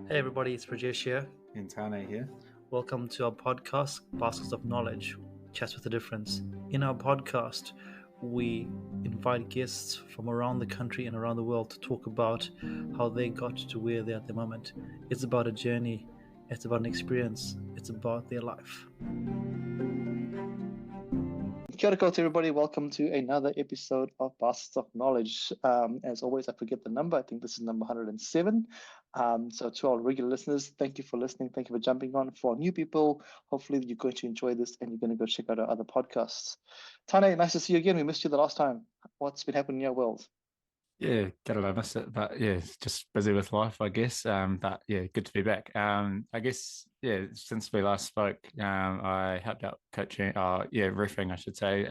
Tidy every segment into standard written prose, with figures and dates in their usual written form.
Hey everybody, it's Rajesh here. And Tane here. Welcome to our podcast, Baskets of Knowledge, Chats with a Difference. In our podcast, we invite guests from around the country and around the world to talk about how they got to where they're at the moment. It's about a journey, it's about an experience, it's about their life. Kia ora koutou, everybody. Welcome to another episode of Baskets of Knowledge. As always, I forget the number. I think this is number 107. So to our regular listeners, thank you for listening. Thank you for jumping on. For new people, hopefully you're going to enjoy this and you're going to go check out our other podcasts. Tane, nice to see you again. We missed you the last time. What's been happening in your world? Yeah, God, I missed it, but yeah, just busy with life, I guess. But yeah, good to be back. I guess since we last spoke, I helped out coaching, refereeing, I should say,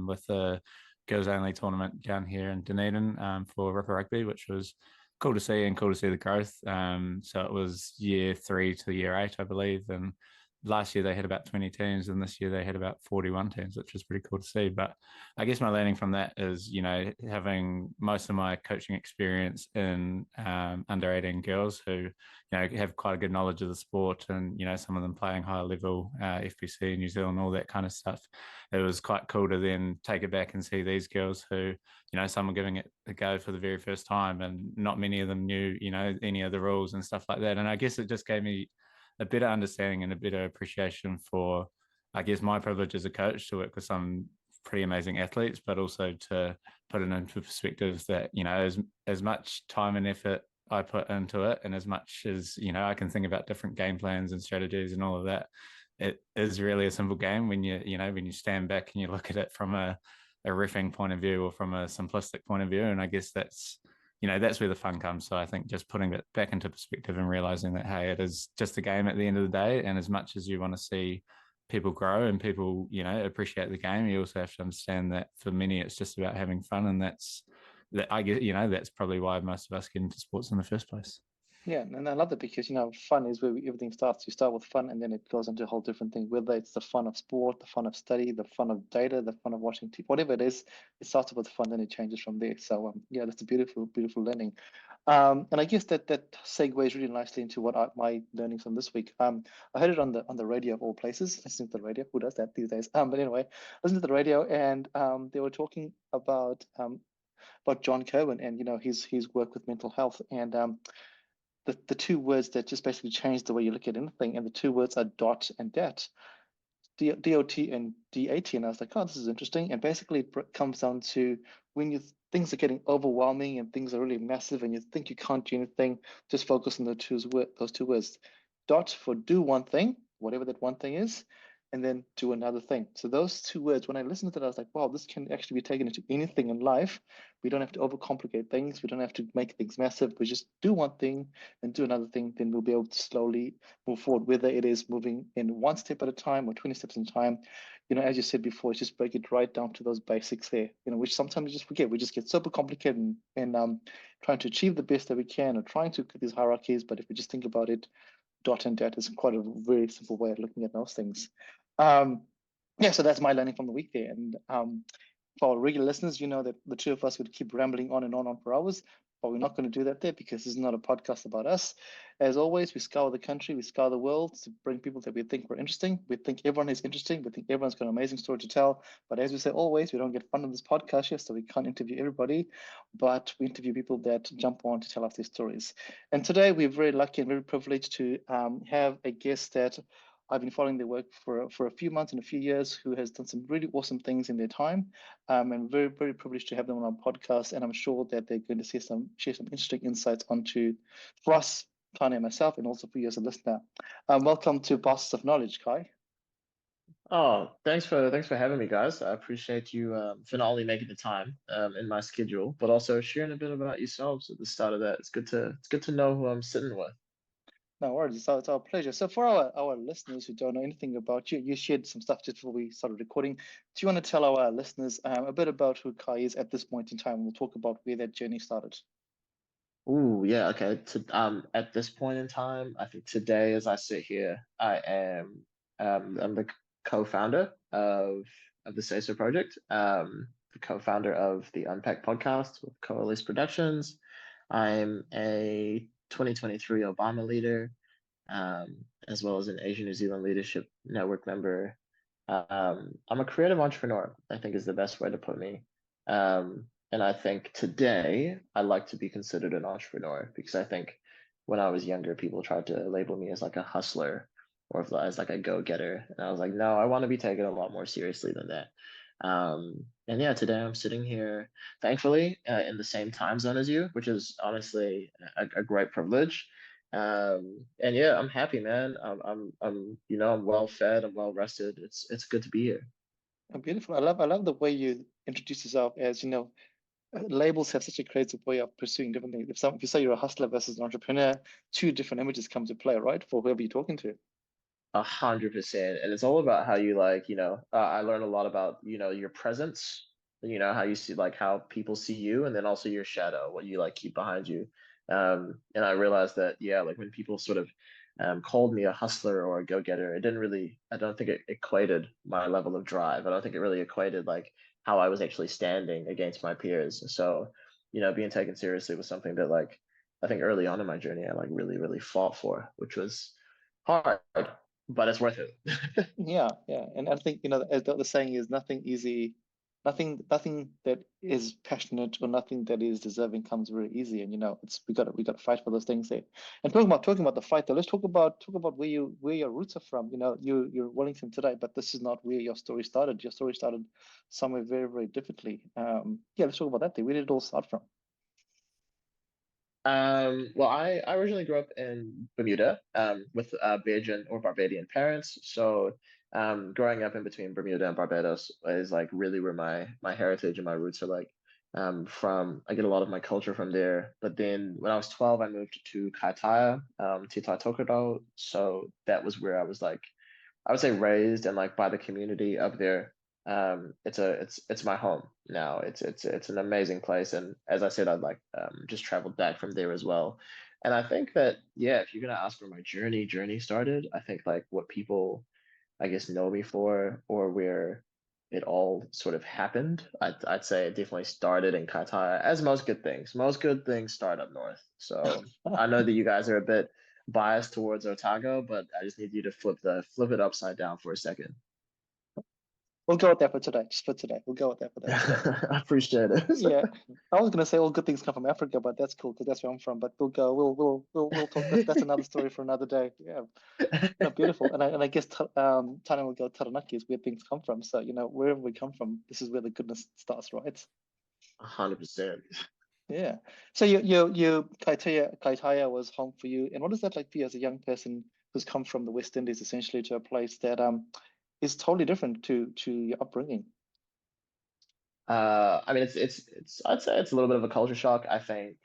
with the girls only tournament down here in Dunedin, for Ripper Rugby, which was cool to see and cool to see the growth. So it was year 3 to year 8, I believe, and last year they had about 20 teams, and this year they had about 41 teams, which was pretty cool to see. But I guess my learning from that is, having most of my coaching experience in under 18 girls who, have quite a good knowledge of the sport, and, some of them playing higher level FPC in New Zealand, all that kind of stuff. It was quite cool to then take it back and see these girls who, some were giving it a go for the very first time, and not many of them knew, any of the rules and stuff like that. And I guess it just gave me a better understanding and a better appreciation for, I guess, my privilege as a coach to work with some pretty amazing athletes, but also to put it into perspective that, as much time and effort I put into it, and as much as, I can think about different game plans and strategies and all of that, it is really a simple game when when you stand back and you look at it from a reffing point of view or from a simplistic point of view. And I guess that's that's where the fun comes. So I think just putting it back into perspective and realizing that, hey, it is just a game at the end of the day. And as much as you want to see people grow and people, appreciate the game, you also have to understand that for many, it's just about having fun. And I guess, that's probably why most of us get into sports in the first place. Yeah, and I love that because, fun is where everything starts. You start with fun and then it goes into a whole different thing, whether it's the fun of sport, the fun of study, the fun of data, the fun of watching TV, whatever it is, it starts with fun, then it changes from there. So, that's a beautiful, beautiful learning. And I guess that segues really nicely into my learnings from this week. I heard it on the radio of all places. Listening to the radio, who does that these days? But anyway, listen to the radio, and they were talking about John Cohen and his work with mental health, and the two words that just basically change the way you look at anything, and the two words are dot and dat. DOT and DAT, and I was like, oh, this is interesting. And basically, it comes down to when things are getting overwhelming and things are really massive, and you think you can't do anything, just focus on those two words. Dot for do one thing, whatever that one thing is, and then do another thing. So those two words, when I listened to that, I was like, wow, this can actually be taken into anything in life. We don't have to overcomplicate things. We don't have to make things massive. We just do one thing and do another thing. Then we'll be able to slowly move forward, whether it is moving in one step at a time or 20 steps at a time. As you said before, just break it right down to those basics there, which sometimes we just forget. We just get super complicated and trying to achieve the best that we can, or trying to get these hierarchies. But if we just think about it, dot and dat is quite a very simple way of looking at those things. So that's my learning from the week there. And for our regular listeners, you know that the two of us would keep rambling on and on for hours, but we're not going to do that there because this is not a podcast about us. As always, we scour the country, we scour the world to bring people that we think were interesting. We think everyone is interesting. We think everyone's got an amazing story to tell. But as we say always, we don't get fun on this podcast here, so we can't interview everybody, but we interview people that jump on to tell us their stories. And today we're very lucky and very privileged to have a guest that I've been following their work for a few months and a few years, who has done some really awesome things in their time. I'm very, very privileged to have them on our podcast, and I'm sure that they're going to share some interesting insights for us, Tanya and myself, and also for you as a listener. Welcome to Baskets of Knowledge, Kai. Oh, thanks for having me, guys. I appreciate you for not only making the time in my schedule, but also sharing a bit about yourselves at the start of that. It's good to know who I'm sitting with. No worries, it's our pleasure. So for our listeners who don't know anything about you, you shared some stuff just before we started recording. Do you want to tell our listeners a bit about who Kai is at this point in time? We'll talk about where that journey started. Ooh, yeah, okay. At this point in time, I think today, as I sit here, I'm the co-founder of the SaySo Project, the co-founder of the Unpack podcast with Coalesce Productions. I'm a 2023 Obama leader, as well as an Asian New Zealand Leadership Network member. I'm a creative entrepreneur, I think is the best way to put me. And I think today I like to be considered an entrepreneur because I think when I was younger, people tried to label me as like a hustler or as like a go-getter. And I was like, no, I want to be taken a lot more seriously than that. And yeah, today I'm sitting here, thankfully, in the same time zone as you, which is honestly a great privilege. And yeah, I'm happy, man. I'm well fed, I'm well rested. It's good to be here. Oh, beautiful. I love the way you introduce yourself as, labels have such a creative way of pursuing different things. If you say you're a hustler versus an entrepreneur, two different images come to play, right? For whoever you're talking to. 100%. And it's all about how you like, I learned a lot about, your presence, how you see like how people see you, and then also your shadow, what you like keep behind you. And I realized that, yeah, like when people sort of called me a hustler or a go-getter, I don't think it equated my level of drive. I don't think it really equated like how I was actually standing against my peers. So, being taken seriously was something that like I think early on in my journey, I like really, really fought for, which was hard, but it's worth it. Yeah, yeah. And I think, as the saying is, nothing easy, nothing that is passionate or nothing that is deserving comes very easy. And it's we got to fight for those things there. And talking about the fight though, let's talk about where your roots are from. You're Wellington today, but this is not where your story started. Your story started somewhere very, very differently. Yeah, let's talk about that thing. Where did it all start from? Well, I originally grew up in Bermuda, with Bajan or Barbadian parents. So, growing up in between Bermuda and Barbados is like really where my heritage and my roots are like. From I get a lot of my culture from there. But then when I was 12, I moved to Kaitaia, Tita Tokoro. So that was where I was like I would say raised and like by the community up there. It's my home now. It's an amazing place, and as I said, I'd like just traveled back from there as well. And I think that yeah, if you're gonna ask where my journey started, I think like what people I guess know me for or where it all sort of happened. I'd say it definitely started in Qatar, as most good things. Most good things start up north. So I know that you guys are a bit biased towards Otago, but I just need you to flip it upside down for a second. We'll go with that for today. Just for today. We'll go with that for that today. I appreciate it. Yeah, I was gonna say all good things come from Africa, but that's cool because that's where I'm from. But we'll go. We'll talk. That's another story for another day. Yeah, no, beautiful. And I guess Tana will go. Taranaki is where things come from. So wherever we come from, this is where the goodness starts, right? 100%. Yeah. So you Kaitaia was home for you, and what is that like for you as a young person who's come from the West Indies essentially to a place that is totally different to your upbringing? I mean, it's I'd say it's a little bit of a culture shock. I think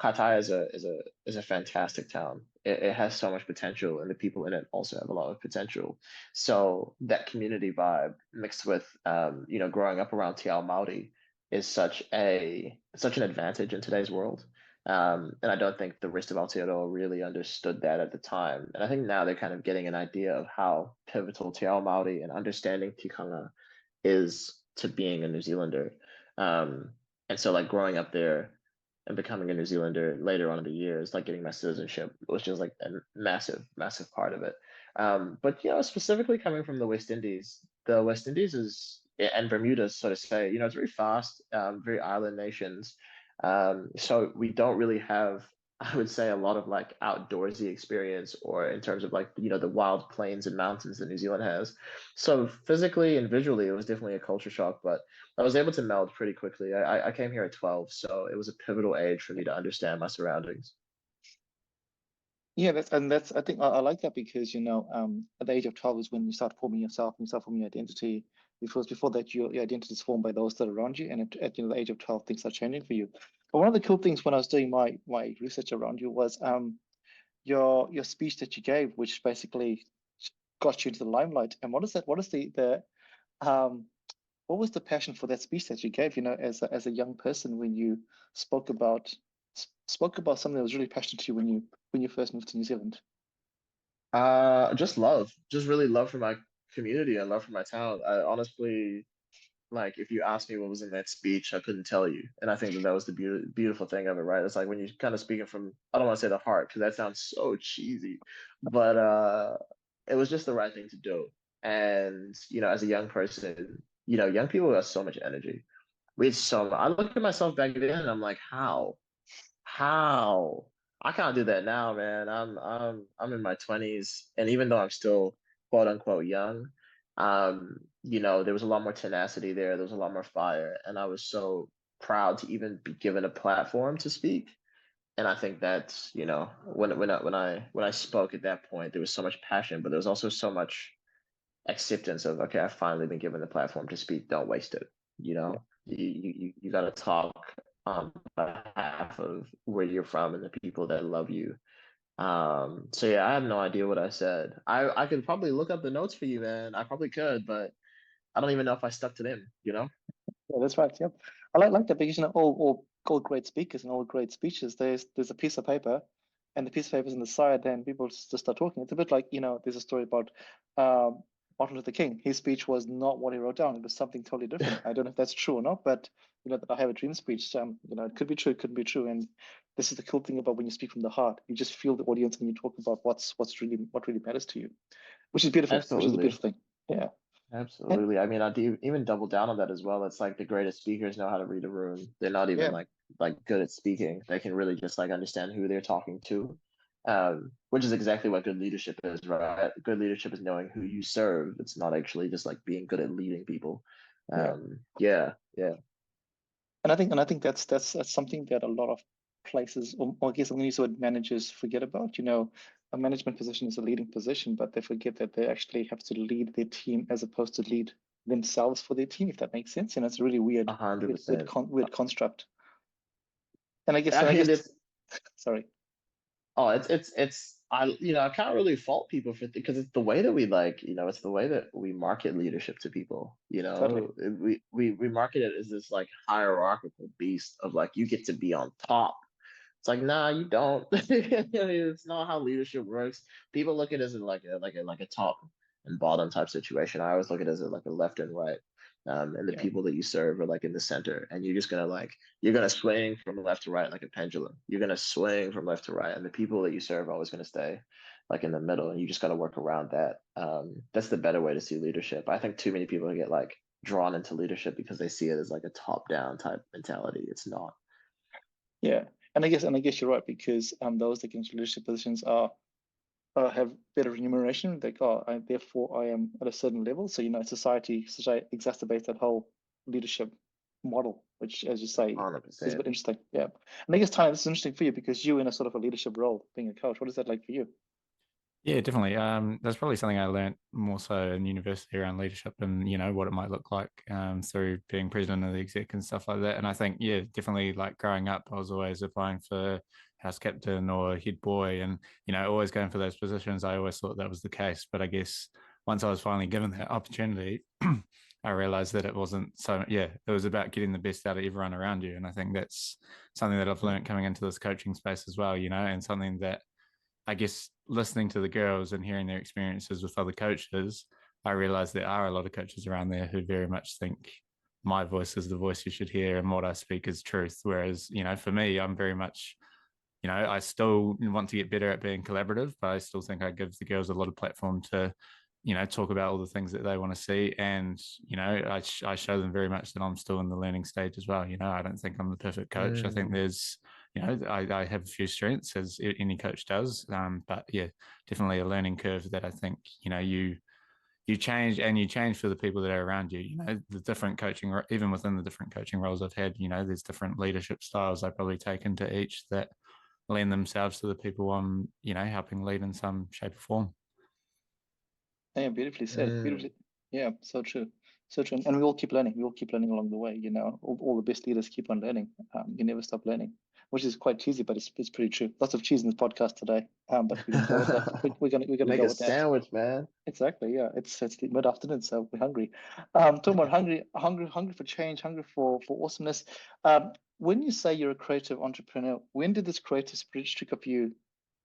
Qatar is a fantastic town. It has so much potential, and the people in it also have a lot of potential. So that community vibe mixed with growing up around Te Ao Māori is such an advantage in today's world. And I don't think the rest of Aotearoa really understood that at the time. And I think now they're kind of getting an idea of how pivotal Te Ao Māori and understanding tikanga is to being a New Zealander. Um, and so like growing up there and becoming a New Zealander later on in the years, like getting my citizenship was just like a massive, massive part of it. But specifically coming from the West Indies is and Bermuda, so to say, it's very fast, very island nations. So we don't really have, I would say, a lot of like outdoorsy experience or in terms of like, the wild plains and mountains that New Zealand has. So physically and visually, it was definitely a culture shock, but I was able to meld pretty quickly. I came here at 12, so it was a pivotal age for me to understand my surroundings. Yeah, that's I think I like that because at the age of 12 is when you start forming yourself and you start forming your identity. Because before that your identity is formed by those that are around you, and at the age of 12 things are changing for you. But one of the cool things when I was doing my research around you was your speech that you gave, which basically got you into the limelight. And what is that? What is the um what was the passion for that speech that you gave, as a young person when you spoke about spoke about something that was really passionate to you when you first moved to New Zealand? Just love, just really love for my community and love for my town. I honestly, like if you asked me what was in that speech, I couldn't tell you. And I think that was the beautiful thing of it, right? It's like when you're kind of speaking from, I don't want to say the heart because that sounds so cheesy, but it was just the right thing to do. And as a young person, young people have so much energy. We had so I look at myself back then and I'm like, how? I can't do that now, man. I'm in my 20s, and even though I'm still quote unquote young, there was a lot more tenacity there. There was a lot more fire, and I was so proud to even be given a platform to speak. And I think that's, when I spoke at that point, there was so much passion, but there was also so much acceptance of, okay, I've finally been given the platform to speak. Don't waste it. Yeah. You got to talk on behalf of where you're from and the people that love you. So yeah, I have no idea what I said. I could probably look up the notes for you, man. I probably could, but I don't even know if I stuck to them, Yeah, that's right. Yep. I like that because all great speakers and all great speeches, there's a piece of paper and the piece of paper's on the side and people just start talking. It's a bit like, there's a story about um, Martin Luther King. His speech was not what he wrote down. It was something totally different. I don't know if that's true or not, but that I have a dream speech. It could be true, it couldn't be true. And this is the cool thing about when you speak from the heart. You just feel the audience and you talk about what really matters to you, which is beautiful, which is a Absolutely. beautiful thing. Yeah. And Absolutely. I mean, I do even double down on that as well. It's like the greatest speakers know how to read a room. They're not even yeah, like good at speaking. They can really just like understand who they're talking to. Which is exactly what good leadership is, right? Good leadership is knowing who you serve. It's not actually just like being good at leading people. yeah. Yeah, yeah. And I think that's something that a lot of places, or I guess I'm going to use the word managers forget about. A management position is a leading position, but they forget that they actually have to lead their team as opposed to lead themselves for their team, if that makes sense. It's a really A weird, hundred weird, weird, percent. construct. And I guess, I mean, it's sorry, Oh, it's I can't really fault people for because it's the way that we it's the way that we market leadership to people. totally, We market it as this like hierarchical beast of like you get to be on top. It's like, nah, you don't. It's not how leadership works. People look at it as like a top and bottom type situation. I always look at it as like a left and right. And the yeah, people that you serve are like in the center, and you're gonna swing from left to right like a pendulum. You're gonna swing from left to right, and the people that you serve are always gonna stay like in the middle, and you just gotta work around that. That's the better way to see leadership. I think too many people get like drawn into leadership because they see it as like a top down type mentality. It's not. yeah. And I guess you're right because those that get into leadership positions are have better remuneration. Therefore I am at a certain level. So society exacerbates that whole leadership model, which, as you say, is a 100%. bit interesting. Yeah, and I guess Tanya, this is interesting for you because you're in a sort of a leadership role, being a coach. What is that like for you? Yeah, definitely. That's probably something I learned more so in university around leadership and what it might look like through being president of the exec and stuff like that. And I think yeah, definitely like growing up, I was always applying for house captain or head boy, and always going for those positions. I always thought that was the case, but I guess once I was finally given that opportunity, I realized that it wasn't so. Yeah, it was about getting the best out of everyone around you, and I think that's something that I've learned coming into this coaching space as well. And something that I guess listening to the girls and hearing their experiences with other coaches, I realized there are a lot of coaches around there who very much think my voice is the voice you should hear and what I speak is truth. Whereas, for me, I'm very much, I still want to get better at being collaborative, but I still think I give the girls a lot of platform to, talk about all the things that they want to see. And, I show them very much that I'm still in the learning stage as well. I don't think I'm the perfect coach. I think Mm. there's, I have a few strengths as any coach does. But yeah, definitely a learning curve that I think, you change and you change for the people that are around you. The different coaching, even within the different coaching roles I've had, there's different leadership styles I probably take into each that lend themselves to the people I'm, helping lead in some shape or form. Yeah, beautifully said. Mm. Beautifully. Yeah, so true. So true. And we all keep learning. We all keep learning along the way. All the best leaders keep on learning. You never stop learning, which is quite cheesy, but it's pretty true. Lots of cheese in this podcast today. But we're gonna go with that. We're gonna Make go a with that. sandwich, man. Exactly. Yeah. It's the mid afternoon, so we're hungry. Talking about hungry for change, hungry for awesomeness. When you say you're a creative entrepreneur, when did this creative spirit streak of you?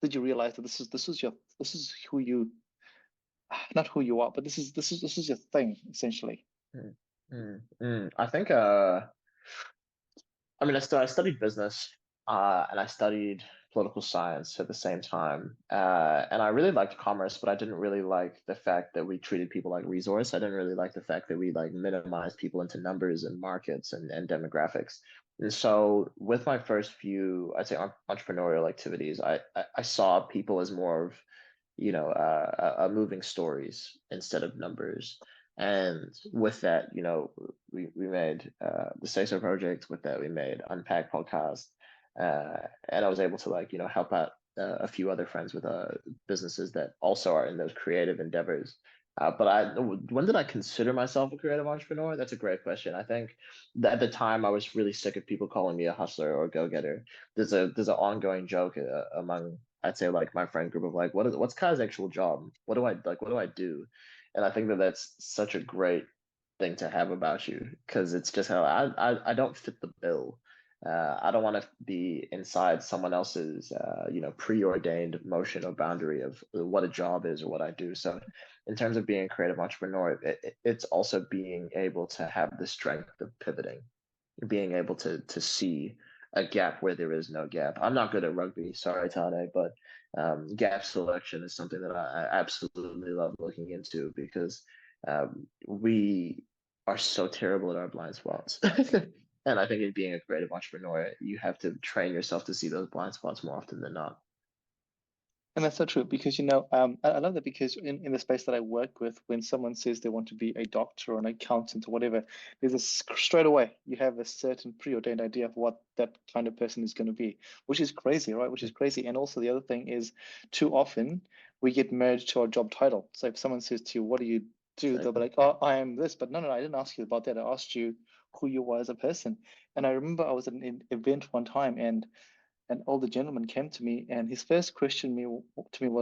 Did you realize that this is who you not who you are, but this is your thing essentially. Mm. I think I mean, I studied business, and I studied political science at the same time. And I really liked commerce, but I didn't really like the fact that we treated people like resource. I didn't really like the fact that we like minimized people into numbers and markets and demographics. And so, with my first few, I'd say entrepreneurial activities, I saw people as more of, moving stories instead of numbers. And with that, we made the SaySo Project. With that, we made Unpack podcast, and I was able to like help out a few other friends with businesses that also are in those creative endeavors. When did I consider myself a creative entrepreneur? That's a great question. I think that at the time I was really sick of people calling me a hustler or a go-getter. There's an ongoing joke among, I'd say, like my friend group of like, what's Kai's actual job? What do I like? What do I do? And I think that that's such a great thing to have about you, because it's just how I don't fit the bill. I don't want to be inside someone else's preordained motion or boundary of what a job is or what I do. So in terms of being a creative entrepreneur, it's also being able to have the strength of pivoting, being able to see a gap where there is no gap. I'm not good at rugby, sorry, Tade, but gap selection is something that I absolutely love looking into, because we are so terrible at our blind spots. And I think in being a creative entrepreneur, you have to train yourself to see those blind spots more often than not. And that's so true, because I love that, because in the space that I work with, when someone says they want to be a doctor or an accountant or whatever, there's straight away you have a certain preordained idea of what that kind of person is going to be, which is crazy, right? Which is crazy. And also the other thing is, too often we get married to our job title. So if someone says to you, "What do you do?" They'll be like, "Oh, I am this," but no, I didn't ask you about that. I asked you who you were as a person. And I remember I was at an event one time, and an older gentleman came to me, and his first question to me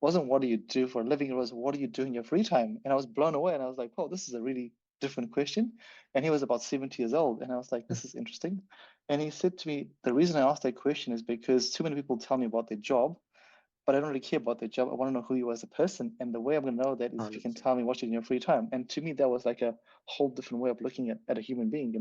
wasn't "What do you do for a living?" It was, "What do you do in your free time?" And I was blown away, and I was like, "Oh, this is a really different question." And he was about 70 years old, and I was like, "This is interesting." And he said to me, "The reason I asked that question is because too many people tell me about their job, but I don't really care about their job. I want to know who you are as a person. And the way I'm going to know that is if you can tell me what you do in your free time." And to me, that was like a whole different way of looking at a human being,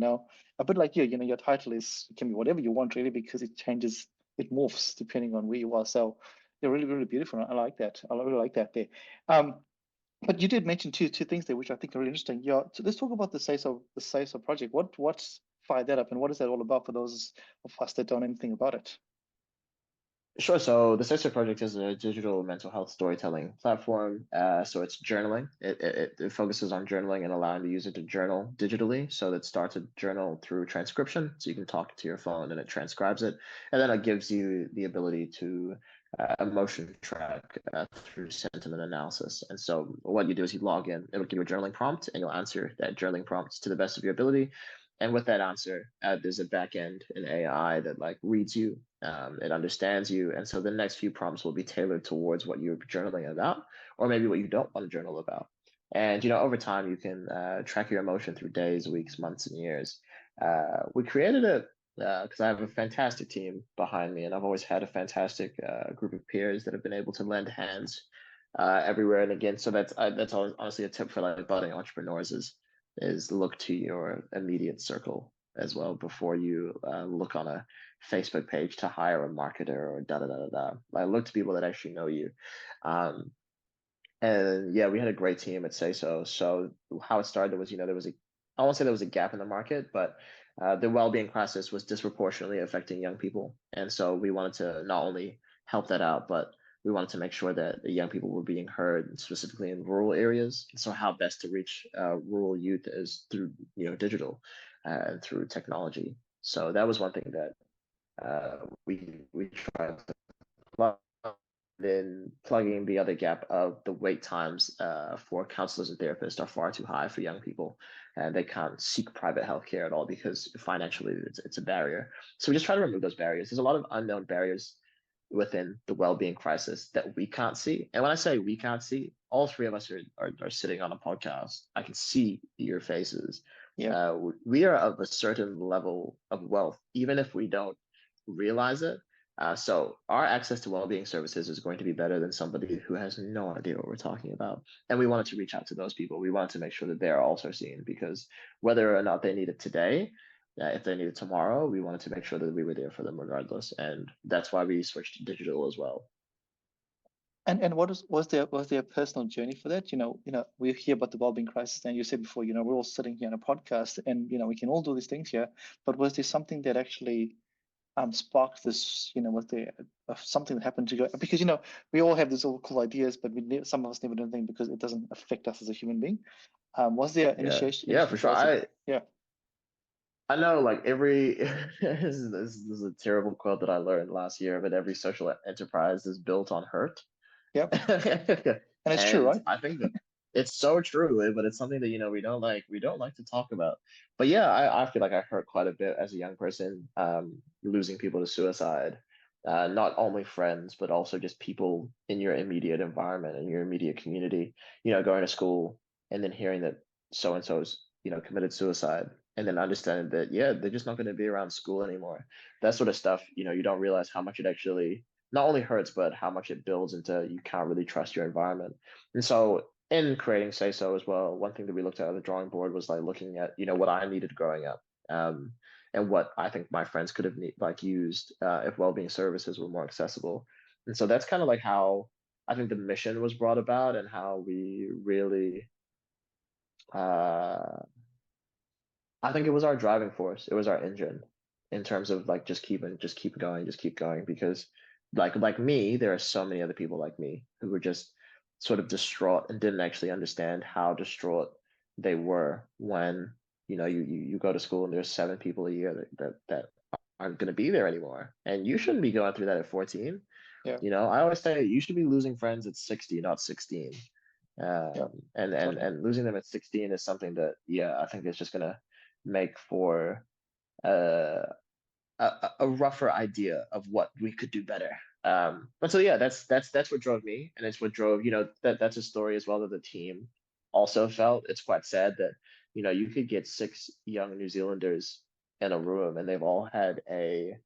a bit like you, your title can be whatever you want, really, because it changes, it morphs depending on where you are. So they're really, really beautiful. I like that. I really like that there. But you did mention two things there, which I think are really interesting. Yeah. So let's talk about the SaySo project. What's fired that up, and what is that all about for those of us that don't know anything about it? Sure. So the SaySo Project is a digital mental health storytelling platform. So it's journaling. It focuses on journaling and allowing the user to journal digitally. So it starts a journal through transcription. So you can talk to your phone and it transcribes it. And then it gives you the ability to emotion track through sentiment analysis. And so what you do is you log in, it'll give you a journaling prompt, and you'll answer that journaling prompt to the best of your ability. And with that answer, there's a backend, an AI that like reads you, it understands you, and so the next few prompts will be tailored towards what you're journaling about, or maybe what you don't want to journal about. And over time, you can track your emotion through days, weeks, months, and years. We created it because I have a fantastic team behind me, and I've always had a fantastic group of peers that have been able to lend hands everywhere and again. So that's honestly a tip for like budding entrepreneurs is look to your immediate circle as well before you look on a Facebook page to hire a marketer or da da da da da. Like look to people that actually know you. Um, and yeah, we had a great team at SaySo. So how it started was, there was I won't say there was a gap in the market, but the well-being crisis was disproportionately affecting young people. And so we wanted to not only help that out, but we wanted to make sure that the young people were being heard, specifically in rural areas. So how best to reach rural youth is through, digital and through technology. So that was one thing that we tried to plug, then plugging the other gap of the wait times for counselors and therapists are far too high for young people, and they can't seek private healthcare at all because financially it's a barrier. So we just try to remove those barriers. There's a lot of unknown barriers within the well-being crisis that we can't see. And when I say we can't see, all three of us are sitting on a podcast. I can see your faces. Yeah. We are of a certain level of wealth, even if we don't realize it. So our access to well-being services is going to be better than somebody who has no idea what we're talking about. And we wanted to reach out to those people. We wanted to make sure that they're also seen, because whether or not they need it today, if they need it tomorrow, we wanted to make sure that we were there for them regardless. And that's why we switched to digital as well. And was there a personal journey for that? We hear about the wellbeing crisis, and you said before, we're all sitting here on a podcast, and we can all do these things here. But was there something that actually sparked this? Was there something that happened to go? Because we all have these all cool ideas, but some of us never do anything because it doesn't affect us as a human being. Was there initiation? Yeah, for sure. Yeah. I know, like every this is a terrible quote that I learned last year, but every social enterprise is built on hurt. Yep. And it's true, right? I think that it's so true, but it's something that we don't like to talk about. But yeah, I feel like I hurt quite a bit as a young person, losing people to suicide, not only friends but also just people in your immediate environment and your immediate community. Going to school and then hearing that so and so's committed suicide, and then understanding that they're just not going to be around school anymore. That sort of stuff, you don't realize how much it actually not only hurts, but how much it builds into you can't really trust your environment. And so in creating SaySo as well, one thing that we looked at on the drawing board was like looking at, what I needed growing up. And what I think my friends could have used if well-being services were more accessible. And so that's kind of like how I think the mission was brought about, and how we really uh I think it was our driving force. It was our engine in terms of like just keep going. Because like me, there are so many other people like me who were just sort of distraught and didn't actually understand how distraught they were when you go to school and there's 7 people a year that aren't going to be there anymore, and you shouldn't be going through that at 14. Yeah. I always say you should be losing friends at 60, not 16. Yeah. And losing them at 16 is something that I think it's just gonna make for uh, a rougher idea of what we could do better. But so that's what drove me, and it's what drove that's a story as well that the team also felt. It's quite sad that you could get 6 young New Zealanders in a room, and they've all had a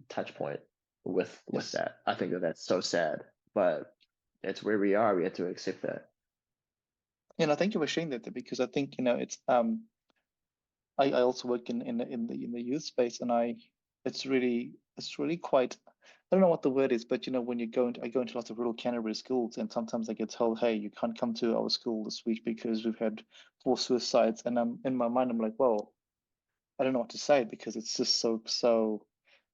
touch point with that. I think that's so sad, but it's where we are. We have to accept that. Thank you for sharing that, because I think it's I also work in the youth space, and it's really quite, I don't know what the word is, but when I go into lots of rural Canterbury schools, and sometimes I get told, hey, you can't come to our school this week because we've had 4 suicides, and in my mind I'm like, well, I don't know what to say, because it's just so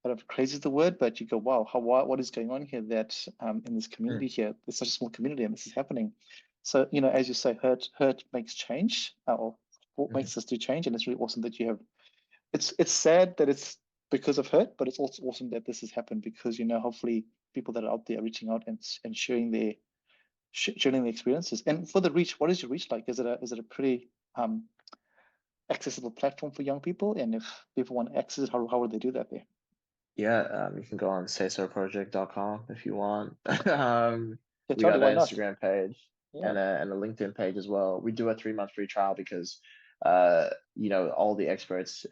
I don't know if crazy is the word, but you go, wow, what is going on here, that in this community here, it's such a small community and this is happening. So, as you say, hurt makes change, or makes us do change. And it's really awesome that you have, it's sad that it's because of hurt, but it's also awesome that this has happened, because, hopefully people that are out there are reaching out and sharing their experiences. And for the reach, what is your reach like? Is it a pretty accessible platform for young people? And if people want to access it, how would they do that there? Yeah, you can go on SaySoProject.com if you want. We totally, got why an not? Instagram page Yeah. and a LinkedIn page as well. We do a 3-month free trial because all the experts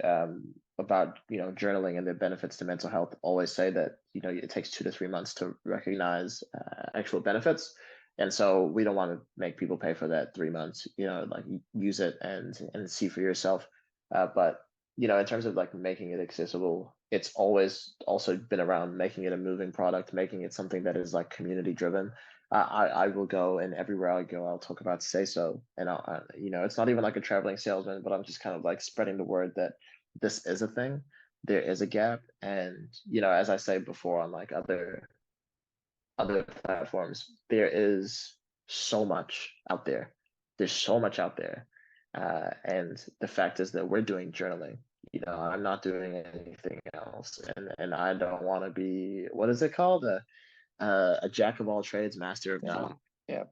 about journaling and the benefits to mental health always say that it takes 2 to 3 months to recognize actual benefits. And so we don't want to make people pay for that 3 months, like use it and see for yourself. But in terms of like making it accessible, it's always also been around making it a moving product, making it something that is like community driven. I will go, and everywhere I go, I'll talk about SaySo, and it's not even like a traveling salesman, but I'm just kind of like spreading the word that this is a thing, there is a gap, and as I say before on like other platforms, there is so much out there. There's so much out there, and the fact is that we're doing journaling. I'm not doing anything else, and I don't want to be, what is it called, a jack of all trades, master of none. Yeah.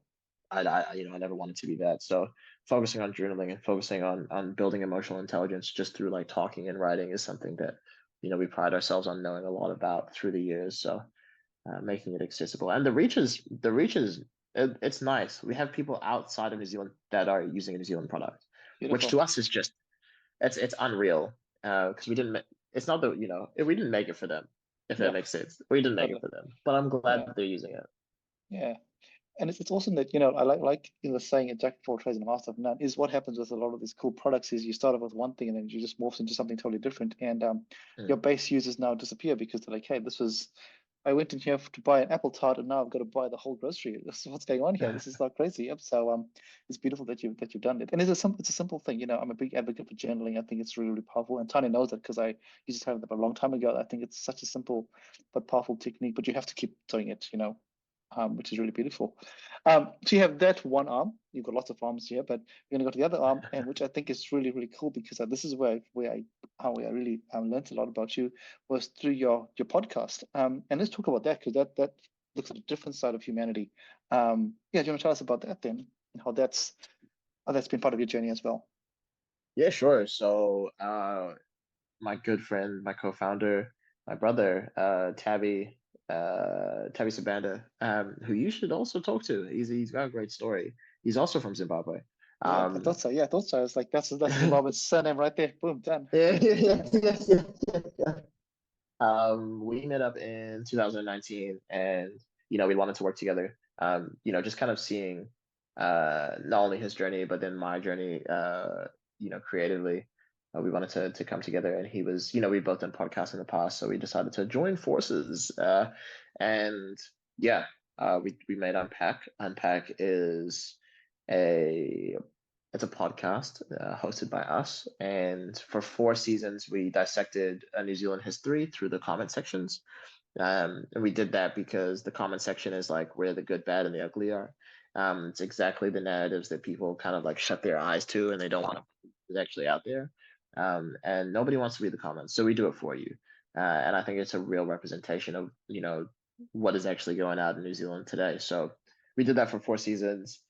I never wanted to be that. So focusing on journaling and focusing on building emotional intelligence just through like talking and writing is something that we pride ourselves on knowing a lot about through the years. So making it accessible, and the reach is it's nice. We have people outside of New Zealand that are using a New Zealand product, Beautiful. which to us is just it's unreal, because we didn't. It's not that we didn't make it for them. if Yeah. that makes sense. We didn't make it Totally. for them, but I'm glad Yeah. that they're using it. Yeah. And it's awesome that, I like the saying, a jack of all trades and a master of none. Is what happens with a lot of these cool products is you start off with one thing and then you just morph into something totally different. And your base users now disappear because they're like, hey, I went in here to buy an apple tart and now I've got to buy the whole grocery. This is what's going on here. This is like crazy. Yep. So it's beautiful that you've done it. And it's a simple thing. I'm a big advocate for journaling. I think it's really, really powerful. And Tanya knows that because I used to have it a long time ago. I think it's such a simple but powerful technique, but you have to keep doing it, which is really beautiful. So you have that one arm. You've got lots of arms here, but we're going to go to the other arm, and which I think is really, really cool because this is where I really learned a lot about you was through your podcast. And let's talk about that because that looks at a different side of humanity. Yeah, do you want to tell us about that then, and how that's been part of your journey as well? Yeah, sure. So my good friend, my co-founder, my brother, Tabby Sabanda, who you should also talk to. He's got a great story. He's also from Zimbabwe. Yeah, I thought so. Yeah, I thought so. I was like, that's Zimbabwe's surname right there. Boom, done. Yeah. We met up in 2019, and we wanted to work together. Just kind of seeing not only his journey, but then my journey. Creatively, we wanted to come together, and he was, we both done podcasts in the past, so we decided to join forces. And yeah, we made Unpack. Unpack is a it's a podcast hosted by us, and for 4 seasons, we dissected New Zealand history through the comment sections. And we did that because the comment section is like where the good, bad, and the ugly are. It's exactly the narratives that people kind of like shut their eyes to, and they don't want to is actually out there. And nobody wants to read the comments, so we do it for you. And I think it's a real representation of what is actually going on in New Zealand today. So we did that for 4 seasons.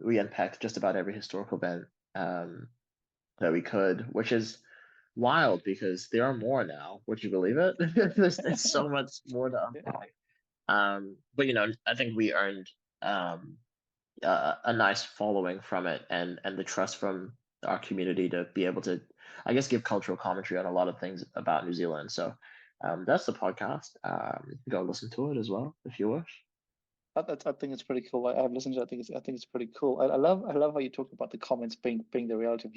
We unpacked just about every historical event that we could, which is wild because there are more now. Would you believe it? there's so much more to unpack. But I think we earned a nice following from it, and the trust from our community to be able to, I guess, give cultural commentary on a lot of things about New Zealand. So that's the podcast. Go listen to it as well if you wish. I think it's pretty cool. I've listened to it. I think it's pretty cool. I love how you talk about the comments being the reality of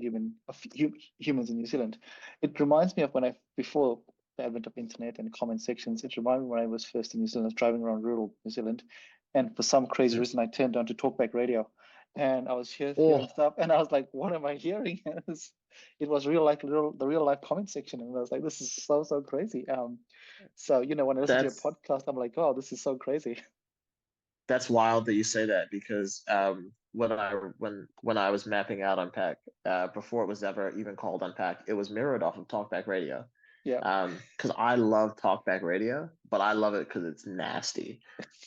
humans in New Zealand. It reminds me of before the advent of internet and comment sections. It reminds me when I was first in New Zealand, I was driving around rural New Zealand, and for some crazy reason I turned on to talkback radio, and I was hearing stuff, and I was like, "What am I hearing?" It was the real life comment section, and I was like, "This is so crazy." So when I listen to your podcast, I'm like, "Oh, this is so crazy." That's wild that you say that because when I was mapping out Unpack before it was ever even called Unpack, it was mirrored off of Talkback Radio. Yeah. Because I love Talkback Radio, but I love it because it's nasty.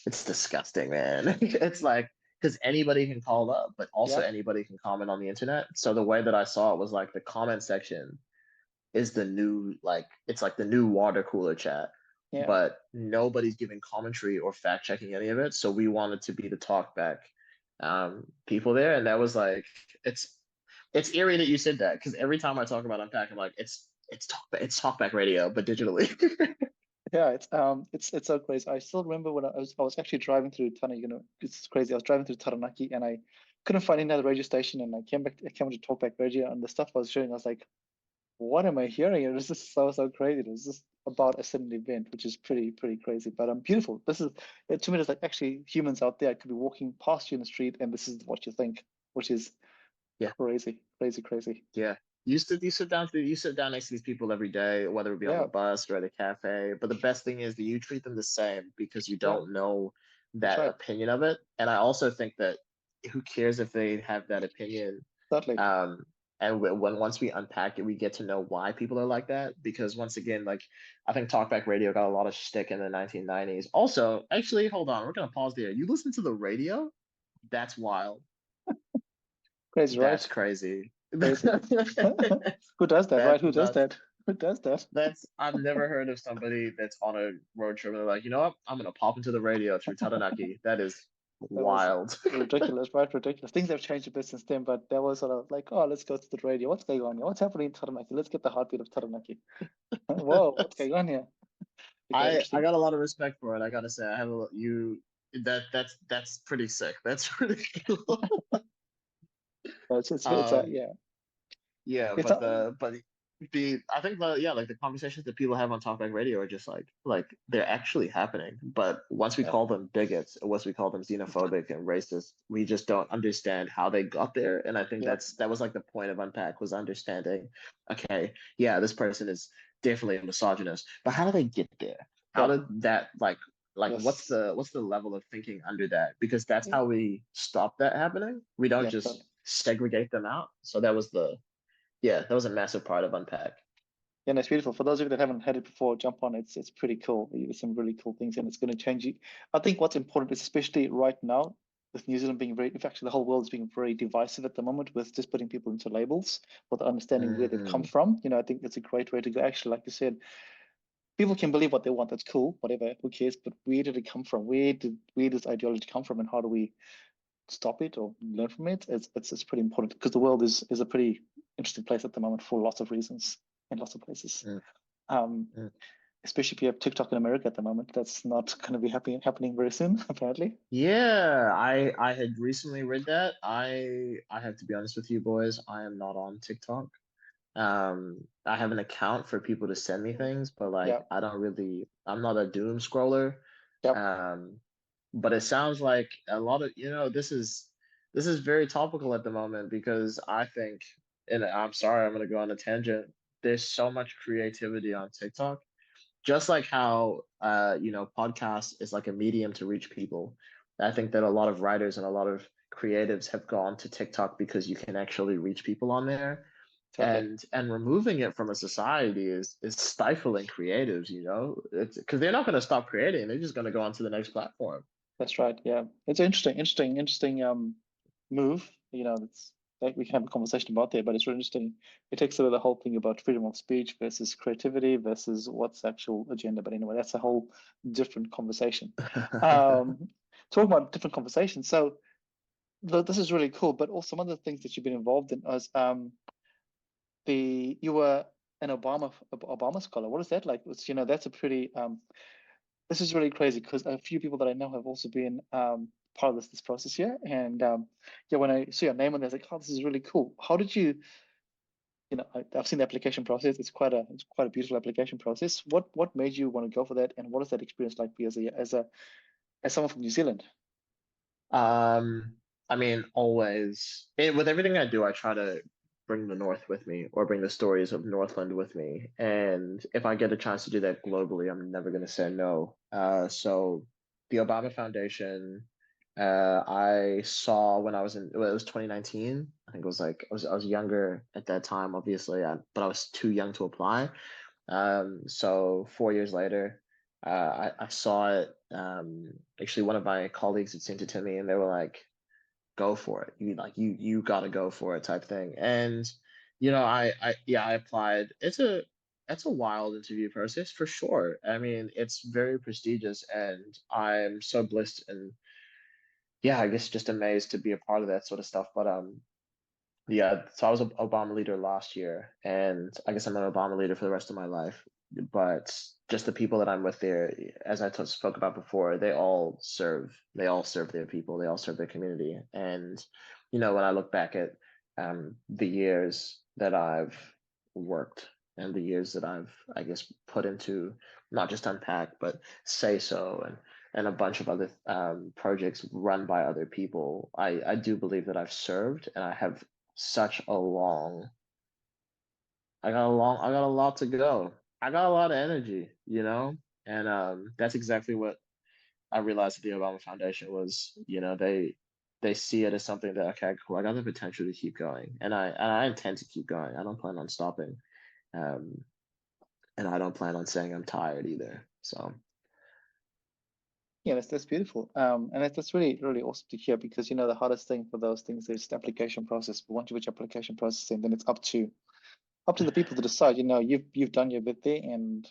It's disgusting, man. It's like because anybody can call up, but also anybody can comment on the internet. So the way that I saw it was like the comment section is the new it's like the new water cooler chat. Yeah. But nobody's giving commentary or fact checking any of it. So we wanted to be the talkback people there, and that was like it's eerie that you said that because every time I talk about Unpack, I'm like it's talkback radio but digitally. Yeah, it's so crazy. I still remember when I was actually driving through it's crazy. I was driving through Taranaki and I couldn't find any other radio station, and I came to Talkback Radio, and the stuff I was showing, I was like, what am I hearing? It was just so crazy. It was just about a certain event, which is pretty crazy, but beautiful. This is to me, it's like actually humans out there could be walking past you in the street, and this is what you think, which is crazy. Yeah. You sit down next to these people every day, whether it be on the bus or at a cafe. But the best thing is that you treat them the same because you don't know that opinion of it. And I also think that who cares if they have that opinion? Exactly. And once we unpack it, we get to know why people are like that. Because once again, like I think Talkback Radio got a lot of shtick in the 1990s. Also, actually, hold on, we're gonna pause there. You listen to the radio? That's wild. Crazy, right? That's crazy. Who does that, right? Who does that? Who does that? I've never heard of somebody that's on a road trip and they're like, you know what? I'm gonna pop into the radio through Taranaki. That is wild. Ridiculous, right? Ridiculous. Things have changed a bit since then, but that was sort of like, oh, let's go to the radio. What's going on here? What's happening in Taranaki? Let's get the heartbeat of Taranaki. Whoa, what's going on here? Interesting. got a lot of respect for it. I gotta say, I have that's pretty sick. That's pretty cool. Um, Yeah. yeah, It's but the I think like the conversations that people have on talkback radio are just like they're actually happening. But once we yeah, call them bigots, or once we call them xenophobic and racist, we just don't understand how they got there. And I think yeah, that was like the point of Unpack, was understanding, okay, yeah, this person is definitely a misogynist, but how do they get there? How yeah, did that like yes, what's the level of thinking under that? Because that's yeah, how we stop that happening. We don't yeah, totally. just segregate them out. So that was the yeah, that was a massive part of Unpack. Yeah, and it's beautiful. For those of you that haven't had it before, jump on. It's pretty cool. There's some really cool things, and it's going to change you. I think what's important is, especially right now, with New Zealand being very, in fact, the whole world is being very divisive at the moment with just putting people into labels without understanding where they've come Mm, from. I think it's a great way to go. Actually, like you said, people can believe what they want. That's cool, whatever, who cares? But where did it come from? Where does ideology come from, and how do we stop it or learn from it? It's pretty important, because the world is a pretty interesting place at the moment for lots of reasons in lots of places. mm, Um, mm. Especially if you have TikTok in America at the moment. That's not going to be happening very soon, apparently. Yeah, I had recently read that. I have to be honest with you boys, I am not on TikTok. I have an account for people to send me things, but Yeah, like I'm not a doom scroller. yep, Um, but it sounds like a lot of, this is very topical at the moment, because I think, and I'm sorry, I'm gonna go on a tangent. There's so much creativity on TikTok, just like how podcast is like a medium to reach people. I think that a lot of writers and a lot of creatives have gone to TikTok because you can actually reach people on there, totally. and removing it from a society is stifling creatives. It's because they're not going to stop creating, they're just going to go on to the next platform. That's right. Yeah, it's an interesting move. It's like we can have a conversation about there, but it's really interesting. It takes away the whole thing about freedom of speech versus creativity versus what's the actual agenda. But anyway, that's a whole different conversation. Um, Talking about different conversations. So this is really cool. But also, some other things that you've been involved in is you were an Obama scholar. What is that like? That's a pretty this is really crazy, because a few people that I know have also been part of this process here. And yeah, when I see your name on there, I was like, oh, this is really cool. How did you? I've seen the application process. It's quite a beautiful application process. What made you want to go for that, and what is that experience like for you as someone from New Zealand? Um, I mean, always with everything I do, I try to bring the North with me, or bring the stories of Northland with me. And if I get a chance to do that globally, I'm never going to say no. So the Obama Foundation, I saw when I was well, it was 2019. I think it was like I was younger at that time, obviously, but I was too young to apply. So 4 years later, I saw it. Actually, one of my colleagues had sent it to me, and they were like, "Go for it! You got to go for it," type thing. And I applied. It's a wild interview process for sure. I mean, it's very prestigious, and I'm so blessed, and yeah, I guess just amazed to be a part of that sort of stuff. But yeah, so I was an Obama leader last year, and I guess I'm an Obama leader for the rest of my life. But just the people that I'm with there, as I spoke about before, they all serve. They all serve their people. They all serve their community. And when I look back at the years that I've worked, and the years that I've, I guess, put into not just Unpack, but SaySo and a bunch of other projects run by other people, I do believe that I've served, and I have such a long I got a lot to go. I got a lot of energy, and that's exactly what I realized at the Obama Foundation was, they see it as something that, okay, cool, I got the potential to keep going, and I intend to keep going. I don't plan on stopping, um, and I don't plan on saying I'm tired either. So Yeah, that's beautiful. And that's really, really awesome to hear, because the hardest thing for those things is the application process. But once you reach application processing, then it's up to the people to decide. You've done your bit there, and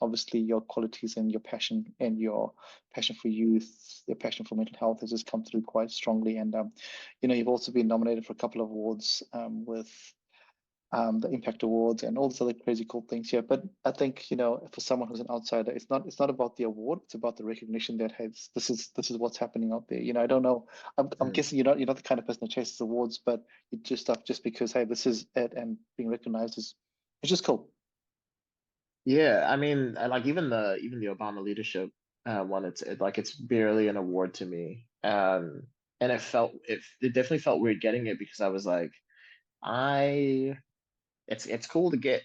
obviously your qualities and your passion for youth, your passion for mental health has just come through quite strongly. And you've also been nominated for a couple of awards with the Impact Awards and all these other crazy cool things. Yeah, but I think, you know, for someone who's an outsider, it's not about the award. It's about the recognition that has this is what's happening out there. You know, I don't know. I'm guessing you're not the kind of person that chases awards, but you do stuff just because, hey, this is it, and being recognized is it's just cool. Yeah, I mean, like even the Obama leadership one, it's barely an award to me. And it definitely felt weird getting it because I was like, I it's cool to get,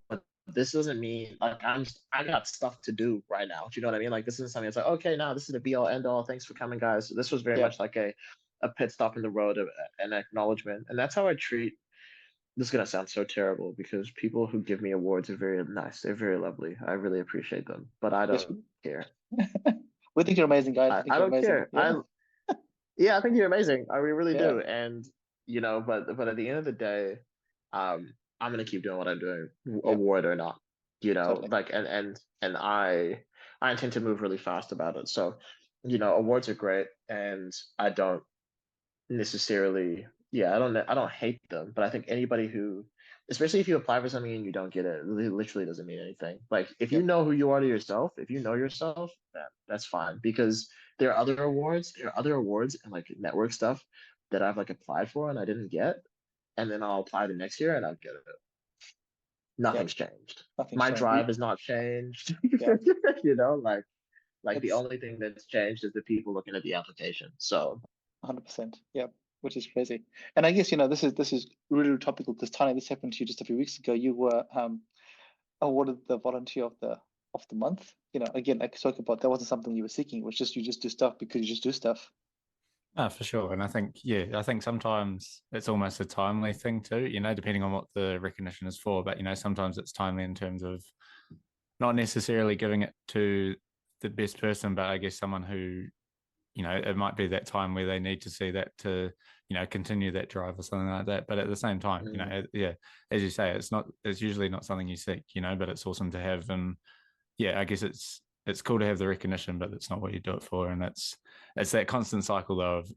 but this doesn't mean like I got stuff to do right now. Do you know what I mean? Like this isn't something that's like, okay, now this is the be all end all. Thanks for coming, guys. This was very Yeah. much like a pit stop in the road, an acknowledgement, and that's how I treat. This is gonna sound so terrible because people who give me awards are very nice. They're very lovely. I really appreciate them, but I Yes. don't care. We think you're amazing, guys. We think I you're don't amazing. care. Yeah. Yeah, I think you're amazing. I really Yeah. do. And but at the end of the day, I'm gonna keep doing what I'm doing, Yeah. award or not. Totally. Like and I intend to move really fast about it. So, awards are great, and I don't necessarily, yeah, I don't hate them, but I think anybody who, especially if you apply for something and you don't get it, it literally doesn't mean anything. Like if you Yep. know who you are to yourself, if you know yourself, that's fine because there are other awards and like network stuff that I've like applied for and I didn't get, and then I'll apply the next year and I'll get it. Yep. Nothing's changed. Nothing's My changed. drive has not changed. Yeah. Like the It's only thing that's changed is the people looking at the application. So 100%. Yeah, which is crazy. And I guess, you know, this is really topical because Tanya, this happened to you just a few weeks ago. You were awarded the volunteer of the month. You know, again, like I spoke about, that wasn't something you were seeking. It was just you just do stuff because you just do stuff. Oh, for sure. And I think sometimes it's almost a timely thing too, depending on what the recognition is for. But, sometimes it's timely in terms of not necessarily giving it to the best person, but I guess someone who, it might be that time where they need to see that to, continue that drive or something like that. But at the same time, yeah, as you say, it's usually not something you seek, but it's awesome to have. And yeah, I guess it's cool to have the recognition, but that's not what you do it for. And it's that constant cycle though of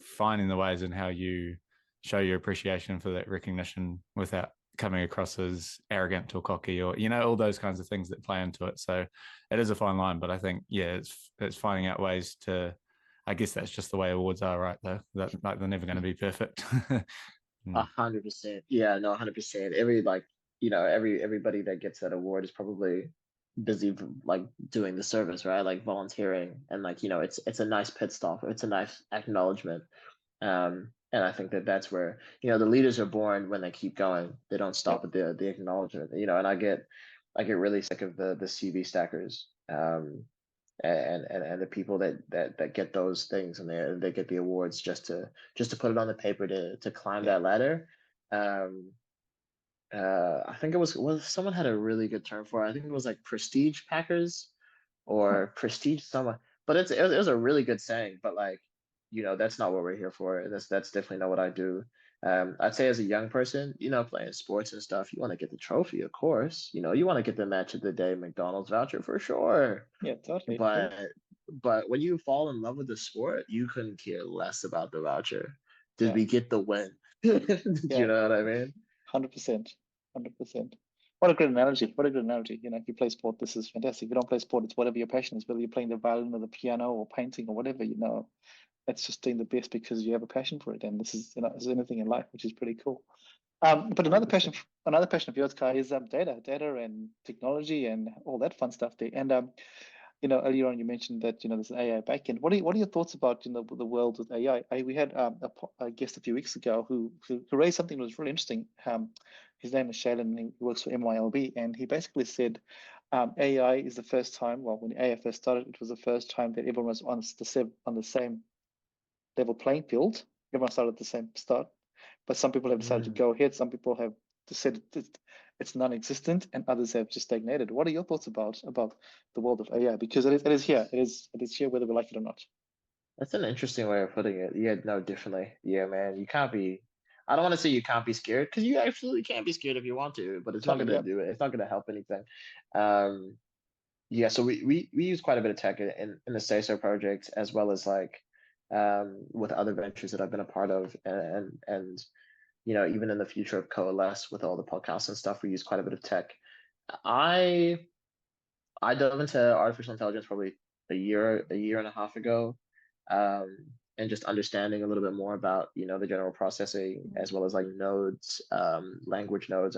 finding the ways in how you show your appreciation for that recognition without coming across as arrogant or cocky or all those kinds of things that play into it. So it is a fine line, but I think it's finding out ways to. I guess that's just the way awards are, right? Though like they're never going to be perfect. 100%. Yeah, no, 100%. Everybody that gets that award is probably busy like doing the service, right? Like volunteering and like, it's a nice pit stop. It's a nice acknowledgement. And I think that's where, the leaders are born when they keep going. They don't stop Yep. at the acknowledgement, and I get really sick of the CV stackers. And the people that get those things and they get the awards just to put it on the paper to climb Yeah. that ladder. um I think someone had a really good term for it. I think it was like prestige packers Huh. or prestige someone, but it was a really good saying. But like, that's not what we're here for. That's definitely not what I do. I'd say as a young person, playing sports and stuff, you want to get the trophy, of course. You want to get the match of the day McDonald's voucher for sure. Yeah, totally. But when you fall in love with the sport, you couldn't care less about the voucher. Did Yeah. we get the win? Do Yeah. you know what I mean? 100%. 100%. What a great analogy. What a good analogy. You know, if you play sport, this is fantastic. If you don't play sport, it's whatever your passion is, whether you're playing the violin or the piano or painting or whatever, it's just doing the best because you have a passion for it. And this is, is anything in life, which is pretty cool. But another 100%. passion of yours, Kai, is data and technology and all that fun stuff there. And earlier on you mentioned that there's an AI backend. What are your thoughts about the world with AI? We had a guest a few weeks ago who raised something that was really interesting. His name is Shailen, and he works for MYLB, and he basically said AI is the first time. Well, when AI first started, it was the first time that everyone was on the same level playing field. Everyone started at the same start, but some people have decided to Mm. go ahead. Some people have said it's non-existent, and others have just stagnated. What are your thoughts about the world of AI? Because it is here. It is here whether we like it or not. That's an interesting way of putting it. Yeah, no, definitely. Yeah, man. You can't be. I don't want to say you can't be scared because you absolutely can't be scared if you want to, but it's not Totally, gonna yeah. do it. It's not gonna help anything. Um, yeah, so we use quite a bit of tech in the SaySo project as well as like with other ventures that I've been a part of, and even in the future of Coalesce with all the podcasts and stuff, we use quite a bit of tech. I I dove into artificial intelligence probably a year and a half ago, um, and just understanding a little bit more about the general processing as well as like nodes, language nodes,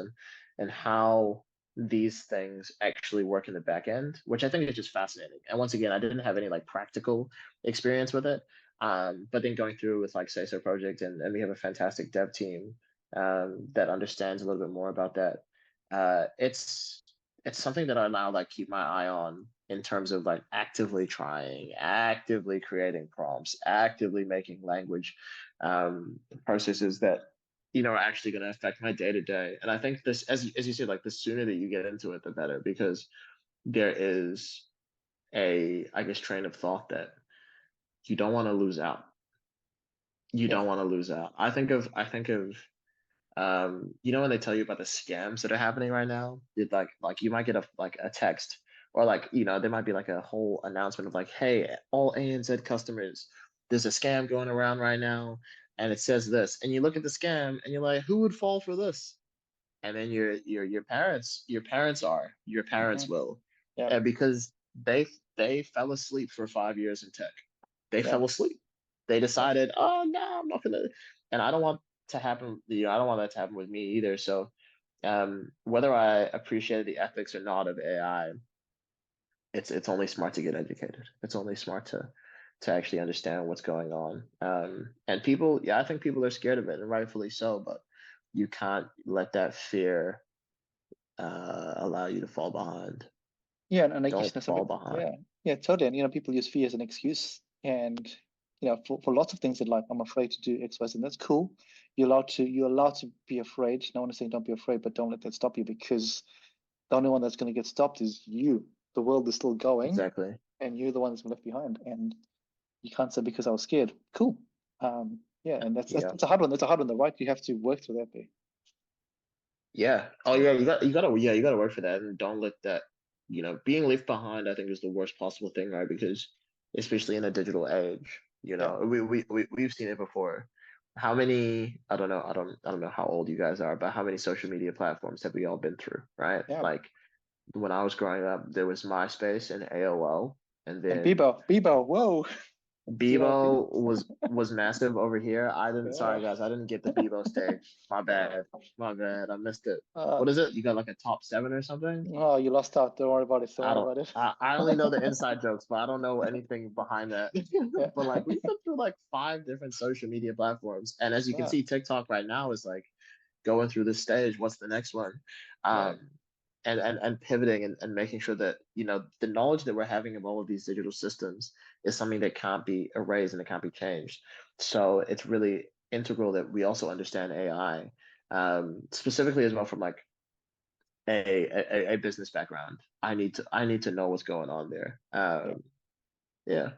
and how these things actually work in the back end, which I think is just fascinating. And once again, I didn't have any like practical experience with it, but then going through with like SaySo Project, and we have a fantastic dev team that understands a little bit more about that. It's something that I now like keep my eye on in terms of like actively trying, actively creating prompts, actively making language processes that are actually going to affect my day to day. And I think this, as you said, like the sooner that you get into it, the better, because there is I guess, train of thought that you don't want to lose out. You Yeah. don't want to lose out. I think of when they tell you about the scams that are happening right now, it like you might get a text, or like there might be like a whole announcement of like, hey, all ANZ customers, there's a scam going around right now, and it says this, and you look at the scam and you're like, who would fall for this? And then your parents will, Yeah. because they fell asleep for 5 years in tech. They Yeah. fell asleep. They decided, oh no, I'm not gonna. And I don't want to happen. I don't want that to happen with me either. So, whether I appreciate the ethics or not of AI, it's only smart to get educated. It's only smart to actually understand what's going on. And people, yeah, I think people are scared of it, and rightfully so. But you can't let that fear allow you to fall behind. Yeah, and I guess Don't fall behind. yeah, totally. And people use fear as an excuse, and for lots of things in life, I'm afraid to do X, Y, Z, and that's cool. You're allowed to be afraid. No one is saying don't be afraid, but don't let that stop you, because the only one that's going to get stopped is you. The world is still going, Exactly. and you're the one that's left behind. And you can't say because I was scared. Cool. Yeah, and Yeah. that's a hard one. That's a hard one. The right, you have to work through that bit. Yeah. Oh yeah, you gotta work for that, and don't let that, being left behind, I think, is the worst possible thing, right? Because especially in a digital age, Yeah. we've seen it before. How many, I don't know how old you guys are, but how many social media platforms have we all been through, right? Yeah. Like when I was growing up, there was MySpace and AOL, and And then Bebo, whoa. CIP. Bebo was massive over here. I didn't. Yeah. Sorry guys, I didn't get the Bebo stage. My Uh, bad. My bad. I missed it. uh, What is it? You got like a top 7 or something? oh, you lost out. Don't worry about it. Don't I worry don't. about it. I only know the inside jokes, but I don't know anything behind that. Yeah. But like we've been through like 5 different social media platforms, and as you can Yeah. see, TikTok right now is like going through this stage. What's the next one? Yeah. Um, and pivoting, and making sure that the knowledge that we're having of all of these digital systems is something that can't be erased and it can't be changed. So it's really integral that we also understand AI, specifically as well from like a business background. I need to know what's going on there. Yeah. Yeah.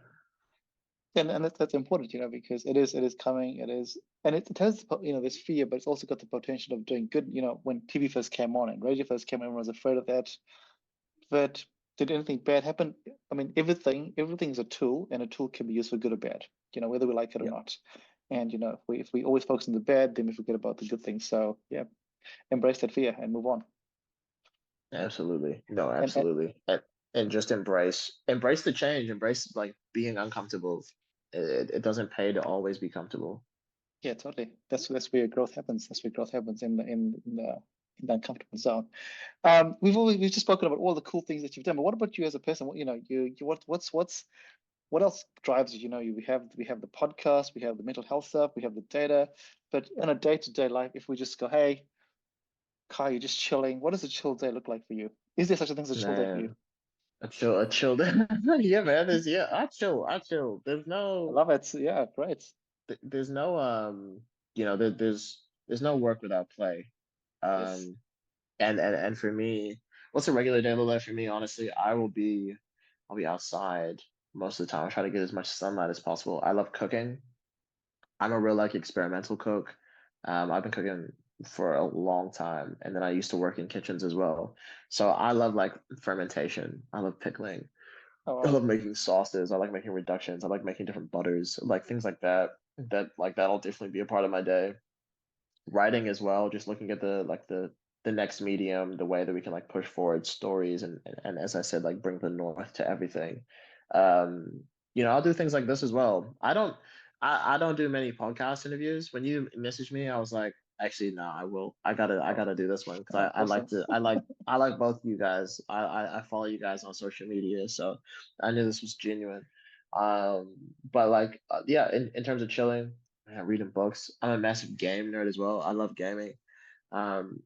And that's important, because it is coming. It is, and it has this fear, but it's also got the potential of doing good. When TV first came on and radio first came on, everyone was afraid of that. But did anything bad happen? I mean, everything's a tool, and a tool can be used for good or bad, whether we like it or Yeah. not. And if we always focus on the bad, then we forget about the good things. So yeah, embrace that fear and move on. Absolutely. No, And absolutely. And just embrace the change, embrace like being uncomfortable. It doesn't pay to always be comfortable. yeah, totally. That's where growth happens. That's where growth happens in the uncomfortable zone. We've just spoken about all the cool things that you've done, but what about you as a person? What else drives you? We have the podcast, we have the mental health stuff, we have the data, but in a day-to-day life, if we just go, hey, Kai, you're just chilling. What does a chill day look like for you? Is there such a thing as a chill day for you? Man, a chill. Yeah, man. I chill. I love it. Yeah, great. There's no there's no work without play. Yes. Um, and for me, what's a regular day look like for me? Honestly, I'll be outside most of the time. I try to get as much sunlight as possible. I love cooking. I'm a real like experimental cook. I've been cooking for a long time, and then I used to work in kitchens as well. So I love like fermentation. I love pickling. Oh, I wow. love making sauces. I like making reductions. I like making different butters, like things like that. That'll definitely be a part of my day. writing as well, just looking at the next medium, the way that we can like push forward stories and as I said, like bring the North to everything. I'll do things like this as well. I don't do many podcast interviews. When you messaged me, I was like, actually, no, I will. I gotta do this one because I like Awesome. to I like both of you guys. I follow you guys on social media, so I knew this was genuine. But like yeah, in terms of chilling, reading books. I'm a massive game nerd as well. I love gaming. Um,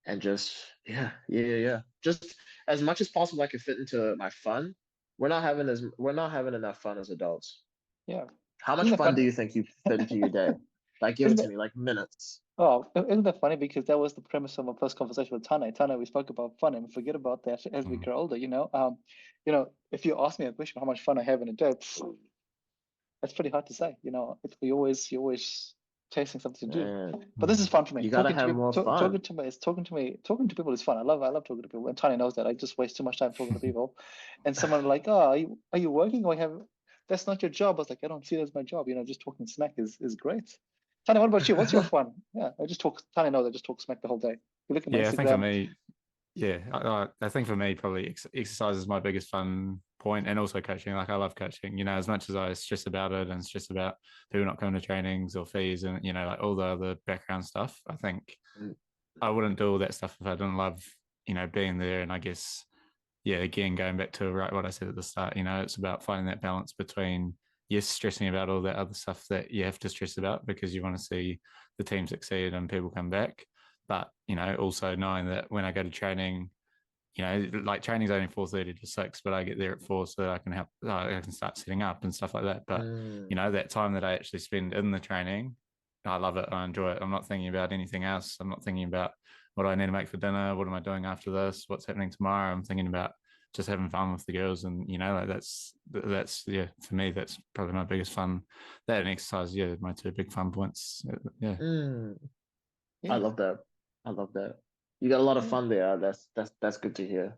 and just yeah. Just as much as possible I can fit into my fun. We're not having enough fun as adults. Yeah. How much Isn't that fun do funny? you think you fit into your day? Like give it Isn't to that me, like minutes. isn't that funny? Because that was the premise of my first conversation with Tane. Tane, we spoke about fun and we forget about that as we Mm. grow older, if you ask me a question how much fun I have in a day, that's pretty hard to say. You're always chasing something to do. Man, But this is fun for me. you gotta Talking to have people, more fun. talking to people is fun. I love talking to people, and Tanya knows that. I just waste too much time talking to people. And someone like, oh, are you working or have? That's not your job. I was like, I don't see it as my job. Just talking smack is great. Tanya, what about you? What's your fun? Yeah, I just talk. Tanya knows I just talk smack the whole day. You look at my Yeah, I think for Instagram. me, yeah, I think for me, probably exercise is my biggest fun point, and also coaching. Like I love coaching. As much as I stress about it and stress about people not coming to trainings or fees, and like all the other background stuff. I think Mm, I wouldn't do all that stuff if I didn't love, being there. And I guess, yeah, again, going back to what I said at the start, it's about finding that balance between, yes, stressing about all that other stuff that you have to stress about because you want to see the team succeed and people come back. But, also knowing that when I go to training, like training's only 4:30 to 6, but I get there at 4 so that I can help, I can start setting up and stuff like that. But, mm, that time that I actually spend in the training, I love it. I enjoy it. I'm not thinking about anything else. I'm not thinking about what do I need to make for dinner? What am I doing after this? What's happening tomorrow? I'm thinking about just having fun with the girls. And, like yeah, for me, that's probably my biggest fun. That and exercise, yeah, my two big fun points. Yeah. mm. I Yeah, love that. I love that. You got a lot of yeah. fun there. That's good to hear.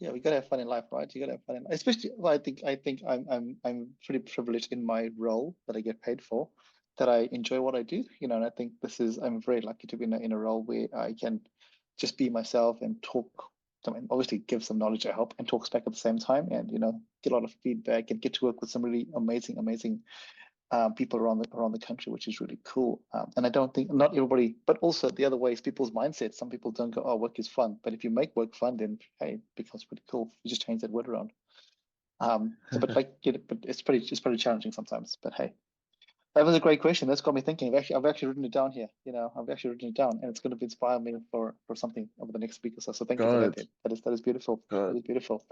Yeah, we gotta have fun in life, right? You gotta have fun in life. Especially, well, I think I'm pretty privileged in my role that I get paid for, that I enjoy what I do. And I think I'm very lucky to be in a role where I can just be myself and talk. I mean, obviously give some knowledge I help and talks back at the same time, and get a lot of feedback and get to work with some really amazing people around the country, which is really cool. And I don't think not everybody, but also the other way is people's mindset. Some people don't go, "Oh, work is fun," but if you make work fun, then hey, it becomes pretty cool. You just change that word around. But but it's pretty challenging sometimes. But hey, that was a great question. That's got me thinking. I've actually written it down here. I've actually written it down, and it's going to inspire me for something over the next week or so. So thank you for that, Good, Ed. That is beautiful. That good. is beautiful.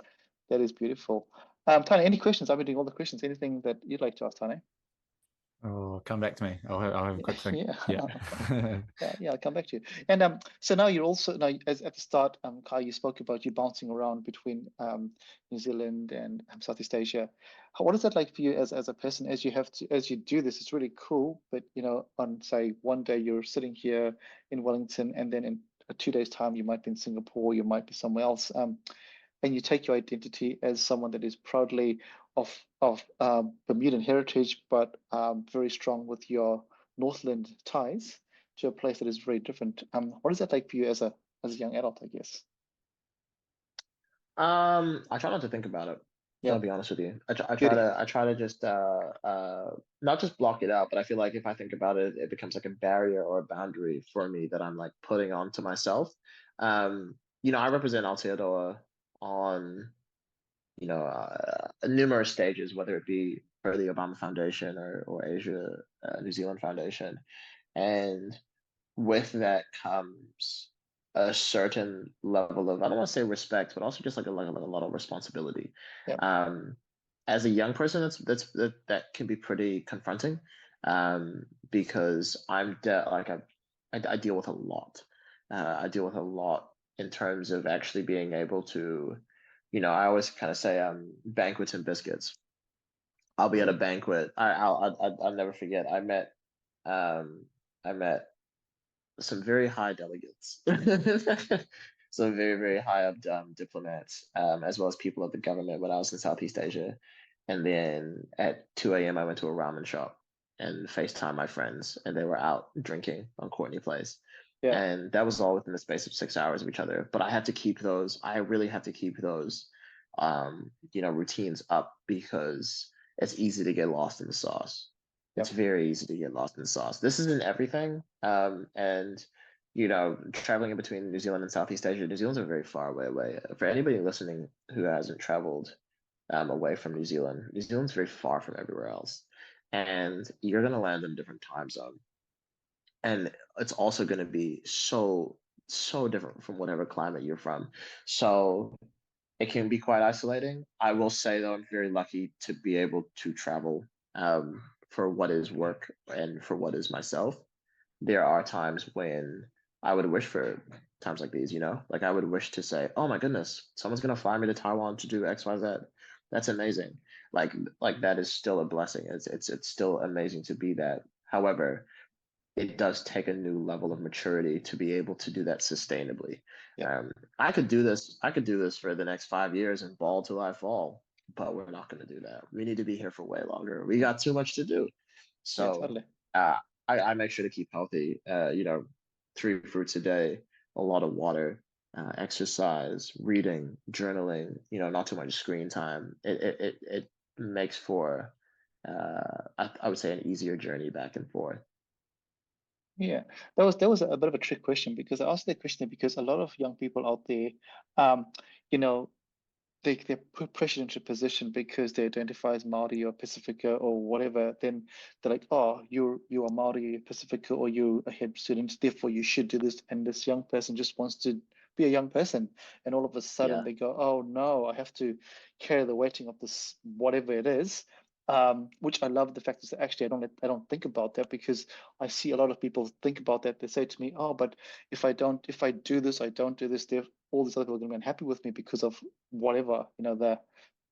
That is beautiful. Tanya, any questions? I've been doing all the questions. Anything that you'd like to ask, Tanya? Oh, come back to me. I'll have a quick think. Yeah. Yeah. Yeah, I'll come back to you. And so now you're also now as at the start, Kai, you spoke about you bouncing around between New Zealand and Southeast Asia. What is that like for you as a person as you do this? It's really cool, but on say one day you're sitting here in Wellington, and then in 2 days' time you might be in Singapore, you might be somewhere else. And you take your identity as someone that is proudly of Bermudan heritage, but very strong with your Northland ties to a place that is very different. What is that like for you as a young adult, I guess? I try not to think about it. Yeah, I'll be honest with you. beauty. I try to just not just block it out, but I feel like if I think about it, it becomes like a barrier or a boundary for me that I'm like putting onto myself. I represent Aotearoa on numerous stages, whether it be for the Obama Foundation or Asia New Zealand Foundation, and with that comes a certain level of, I don't want to say respect, but also just like a lot of responsibility. Yeah, Um, as a young person, that can be pretty confronting, because I deal with a lot. I deal with a lot in terms of actually being able to, I always kind of say banquets and biscuits. I'll be at a banquet. I'll never forget. Um, I met some very high delegates, some very, very high up diplomats, as well as people of the government when I was in Southeast Asia. And then at 2 a.m., I went to a ramen shop. and FaceTime my friends, and they were out drinking on Courtney Place. Yeah. And that was all within the space of 6 hours of each other. But I have to keep those, I really have to keep those, routines up, because it's easy to get lost in the sauce. It's Yep. very easy to get lost in the sauce. This isn't everything. And traveling in between New Zealand and Southeast Asia, New Zealand's a very far away. For anybody listening who hasn't traveled away from New Zealand, New Zealand's very far from everywhere else. And you're going to land in a different time zone. And it's also going to be so different from whatever climate you're from. So it can be quite isolating. I will say though, I'm very lucky to be able to travel for what is work and for what is myself. There are times when I would wish for times like these, like I would wish to say, oh my goodness, someone's gonna fly me to Taiwan to do XYZ. That's amazing. Like that is still a blessing. It's still amazing to be that. However, it does take a new level of maturity to be able to do that sustainably. Yeah. I could do this. I could do this for the next 5 years and ball till I fall, but we're not going to do that. We need to be here for way longer. We got too much to do. Yeah, So totally. I make sure to keep healthy. 3 fruits a day, a lot of water, exercise, reading, journaling. Not too much screen time. It makes for I would say an easier journey back and forth. Yeah, that was a bit of a trick question, because I asked that question because a lot of young people out there, um, you know, they're put pressured into a position because they identify as Maori or Pacifica or whatever. Then they're like, oh, you are Maori, Pacifica, or you a head student, therefore you should do this. And this young person just wants to be a young person, and all of a sudden Yeah. they go, oh no, I have to carry the weighting of this whatever it is. Which I love the fact is that actually I don't think about that, because I see a lot of people think about that. They say to me, oh, but if I do this, I don't do this, all these other people are going to be unhappy with me because of whatever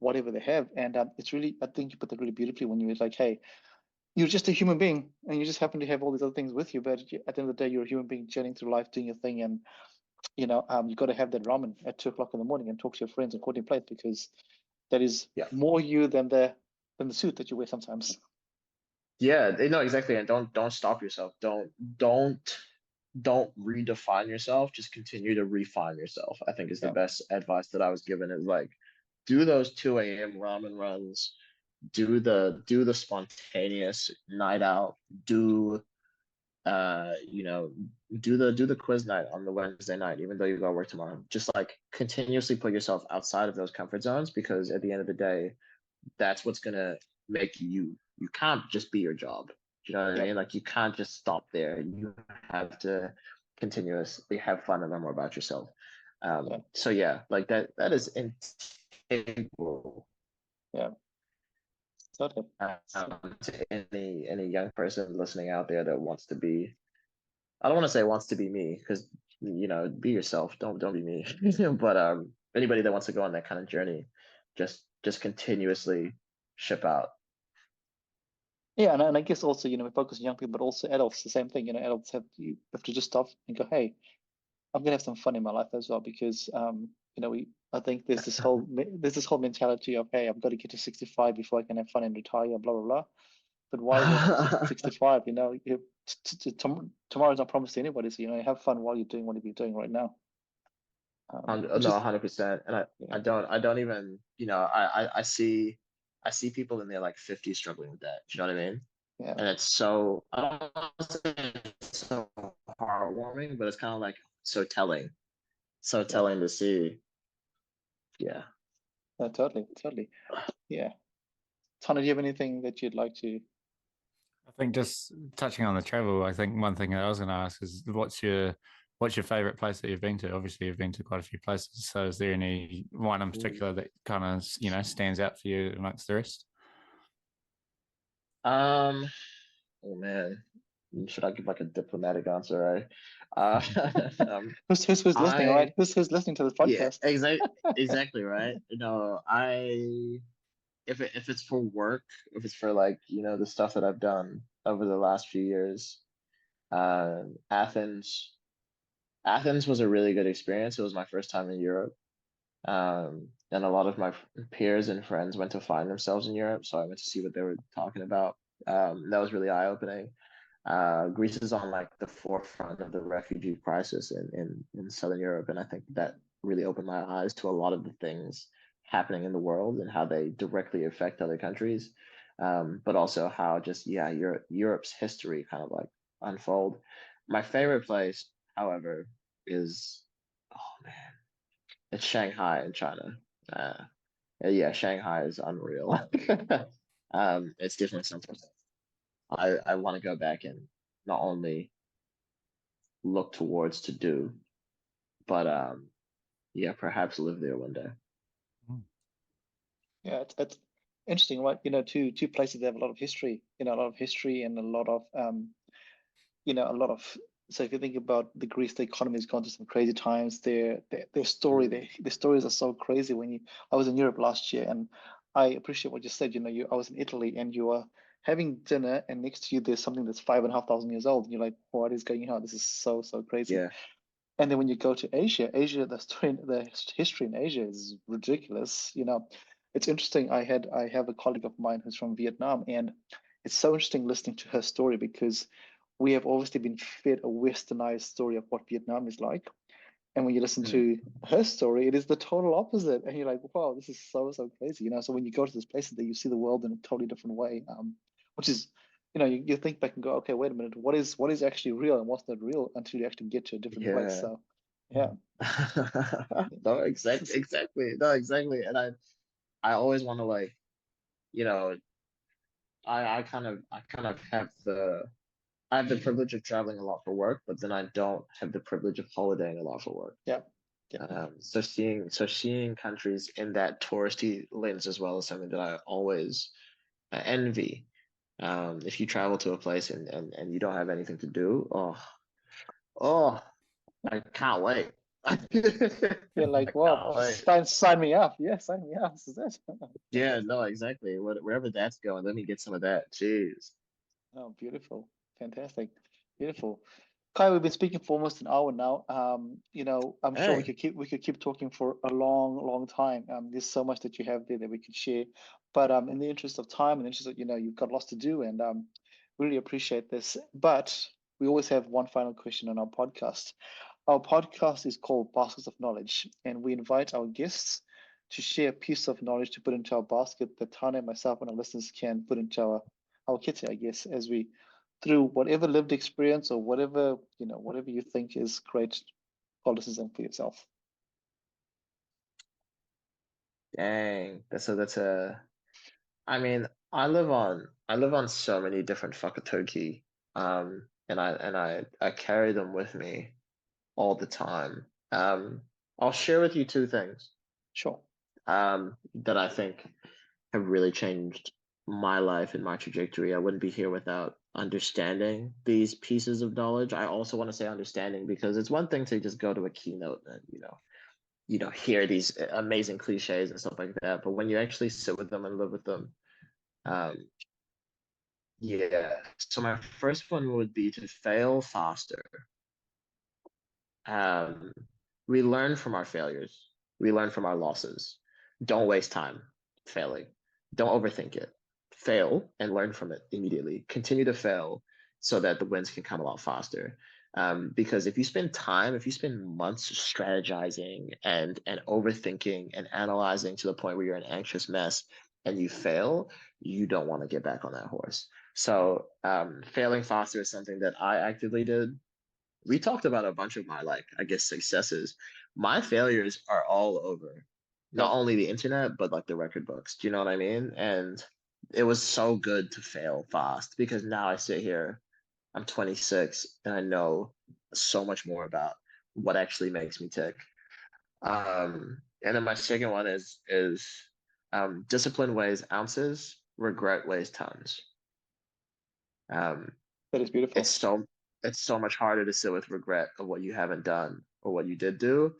whatever they have. And it's really, I think you put that really beautifully when you were like, hey, you're just a human being and you just happen to have all these other things with you, but at the end of the day, you're a human being journeying through life, doing your thing. And you got to have that ramen at 2 o'clock in the morning and talk to your friends and coordinate plate, because that is Yeah. more you than the suit that you wear sometimes. Yeah, they know exactly. And don't stop yourself. Don't redefine yourself. Just continue to refine yourself, I think, is the Yeah. best advice that I was given. Is like, do those 2 a.m. ramen runs, do the spontaneous night out, do uh you know do the quiz night on the Wednesday night, even though you got to work tomorrow. Just like continuously put yourself outside of those comfort zones, because at the end of the day, that's what's gonna make you. You can't just be your job. Do you know what I Yeah. mean? Like, you can't just stop there. You have to continuously have fun and learn more about yourself. Yeah. So yeah, like that is integral Yeah. Totally. to any young person listening out there that wants to be. I don't want to say wants to be me, because be yourself. Don't be me. But anybody that wants to go on that kind of journey, just continuously ship out. Yeah, and I guess also, we focus on young people, but also adults, the same thing. Adults you have to just stop and go, hey, I'm gonna have some fun in my life as well, because I think there's this whole mentality of, hey, I've got to get to 65 before I can have fun and retire, blah blah blah. But why wait till 65? Tomorrow's not promised to anybody, so have fun while you're doing whatever you're doing right now. Which No, is 100%. And yeah, I don't even, I see people in their like 50s struggling with that. Do you know what I mean? yeah, And it's so, I don't want to say it's so heartwarming, but it's kind of like so telling. So yeah, telling to see. Yeah. no, totally, yeah. Tana, do you have anything that you'd like to? I think just touching on the travel, I think one thing that I was going to ask is what's your favorite place that you've been to? Obviously, you've been to quite a few places. So, is there any one in particular that kind of stands out for you amongst the rest? Um, oh man, should I give like a diplomatic answer, right? Who's listening, I right? Who's listening to this Yeah, podcast? exactly right. If it's for work, if it's for like the stuff that I've done over the last few years, uh, Athens. Athens was a really good experience. It was my first time in Europe, and a lot of my peers and friends went to find themselves in Europe, so I went to see what they were talking about. That was really eye-opening. Greece is on like the forefront of the refugee crisis in Southern Europe, and I think that really opened my eyes to a lot of the things happening in the world and how they directly affect other countries, but also how just Europe's history kind of like unfold. My favorite place, however, is oh man, it's Shanghai in China. Uh, yeah, Shanghai is unreal. It's definitely something I want to go back and not only look towards to do, but yeah, perhaps live there one day. Yeah, it's interesting, right? Two places that have a lot of history, a lot of history and a lot of a lot of. So if you think about the Greece, the economy has gone through some crazy times. Their story, Mm. their stories are so crazy. I was in Europe last year, and I appreciate what you said. I was in Italy, and you are having dinner, and next to you there's something that's 5,500 years old, and you're like, what is going on? This is so crazy. Yeah. And then when you go to Asia, the history in Asia is ridiculous. It's interesting. I have a colleague of mine who's from Vietnam, and it's so interesting listening to her story because we have obviously been fed a westernized story of what Vietnam is like. And when you listen Mm. to her story, it is the total opposite. And you're like, wow, this is so crazy. So when you go to these places that you see the world in a totally different way, which is, you think back and go, okay, wait a minute, what is actually real and what's not real until you actually get to a different place. Yeah. So yeah. No, exactly. No, exactly. And I always want to like, you know, I kind of I have the privilege of traveling a lot for work, but then I don't have the privilege of holidaying a lot for work. Yeah. Yeah. So seeing countries in that touristy lens as well is something that I always envy. If you travel to a place and you don't have anything to do, oh, I can't wait. I You're like, well, can't wait. sign me up. Yeah, sign me up. This is it. Yeah, no, exactly. Wherever that's going, let me get some of that. Jeez. Oh, beautiful. Fantastic. Beautiful. Kai, we've been speaking for almost an hour now. I'm sure we Hey, could keep talking for a long time. There's so much that you have there that we could share. But in the interest of time and interest of, you've got lots to do, and really appreciate this. But we always have one final question on our podcast. Our podcast is called Baskets of Knowledge, and we invite our guests to share a piece of knowledge to put into our basket that Tane, myself, and our listeners can put into our kitty, I guess, as we through whatever lived experience or whatever you think is great policies for yourself. dang. That's a I mean, I live on so many different Fakatoki. And I carry them with me all the time. I'll share with you two things Sure. that I think have really changed my life and my trajectory. I wouldn't be here without understanding these pieces of knowledge. I also want to say understanding because it's one thing to just go to a keynote and hear these amazing cliches and stuff like that. But when you actually sit with them and live with them, um, yeah. So my first one would be to fail faster. Um, we learn from our failures. We learn from our losses. Don't waste time failing. Don't overthink it. Fail and learn from it immediately. Continue to fail so that the wins can come a lot faster. Because if you spend months strategizing and overthinking and analyzing to the point where you're an anxious mess and you fail, you don't want to get back on that horse. So failing faster is something that I actively did. We talked about a bunch of my like I guess successes. My failures are all over Yeah. not only the internet but like the record books. Do you know what I mean? And it was so good to fail fast because now I sit here, I'm 26 and I know so much more about what actually makes me tick. And then my second one is discipline weighs ounces, regret weighs tons. Um, That is it's beautiful. so it's so much harder to sit with regret of what you haven't done or what you did do.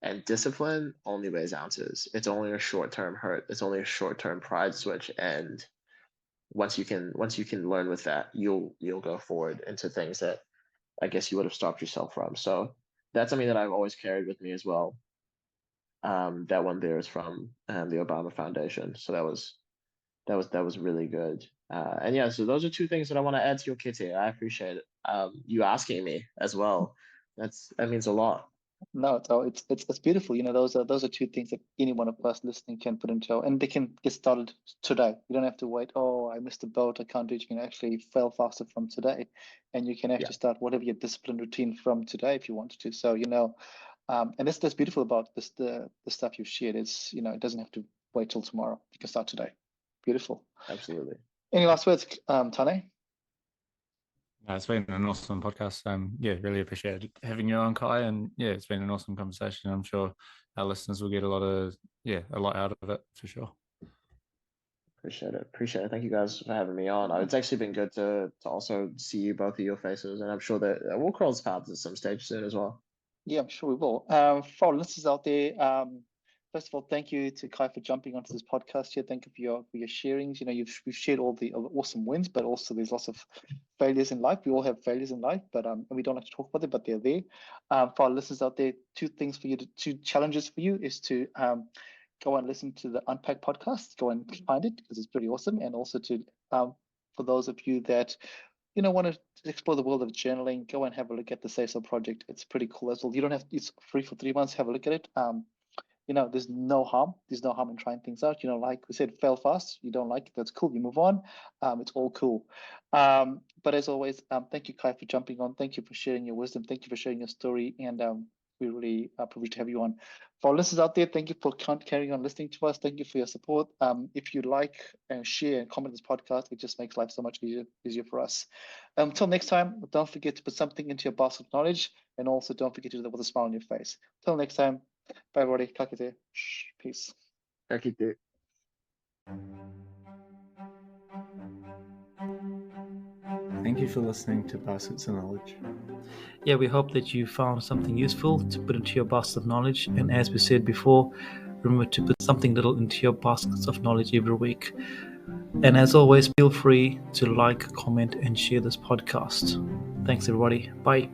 And discipline only weighs ounces. It's only a short-term hurt. It's only a short-term pride switch. And once you can learn with that, you'll go forward into things that I guess you would have stopped yourself from. So that's something that I've always carried with me as well. That one there is from the Obama Foundation. So that was really good. And yeah, so those are two things that I want to add to your kit here. I appreciate it. You asking me as well. That means a lot. No, it's beautiful. Those are two things that any one of us listening can put into, and they can get started today. You don't have to wait. Oh, I missed a boat, I can't do it. You can actually fail faster from today, and you can actually start whatever your discipline routine from today if you wanted to. So and that's beautiful about this the stuff you've shared. It's it doesn't have to wait till tomorrow. You can start today. Beautiful. Absolutely. Any last words, Tane? No, it's been an awesome podcast. Yeah, really appreciate having you on, Kai, and yeah, it's been an awesome conversation. I'm sure our listeners will get a lot out of it for sure. Appreciate it. Thank you guys for having me on. It's actually been good to also see you, both of your faces, and I'm sure that we'll cross paths at some stage soon as well. Yeah, I'm sure we will. For our listeners out there, first of all, thank you to Kai for jumping onto this podcast here. Thank you for your sharings. We've shared all the awesome wins, but also there's lots of failures in life. We all have failures in life, but and we don't like to talk about it, but they're there. For our listeners out there, two challenges for you is to go and listen to the Unpack podcast. Go and find it because it's pretty awesome, and also to for those of you that want to explore the world of journaling, go and have a look at the SaySo Project. It's pretty cool as well. You don't have it's free for 3 months. Have a look at it. There's no harm. There's no harm in trying things out. Like we said, fail fast. You don't like it, that's cool. You move on. It's all cool. But as always, thank you, Kai, for jumping on. Thank you for sharing your wisdom. Thank you for sharing your story. And we're really privileged to have you on. For our listeners out there, thank you for carrying on listening to us. Thank you for your support. If you like and share and comment this podcast, it just makes life so much easier for us. Until next time, don't forget to put something into your basket of knowledge, and also don't forget to do that with a smile on your face. Until next time, bye everybody. Ka kite. Peace. Ka kite. Thank you for listening to Baskets of Knowledge. Yeah, we hope that you found something useful to put into your basket of knowledge. And as we said before, remember to put something little into your baskets of knowledge every week. And as always, feel free to like, comment, and share this podcast. Thanks, everybody. Bye.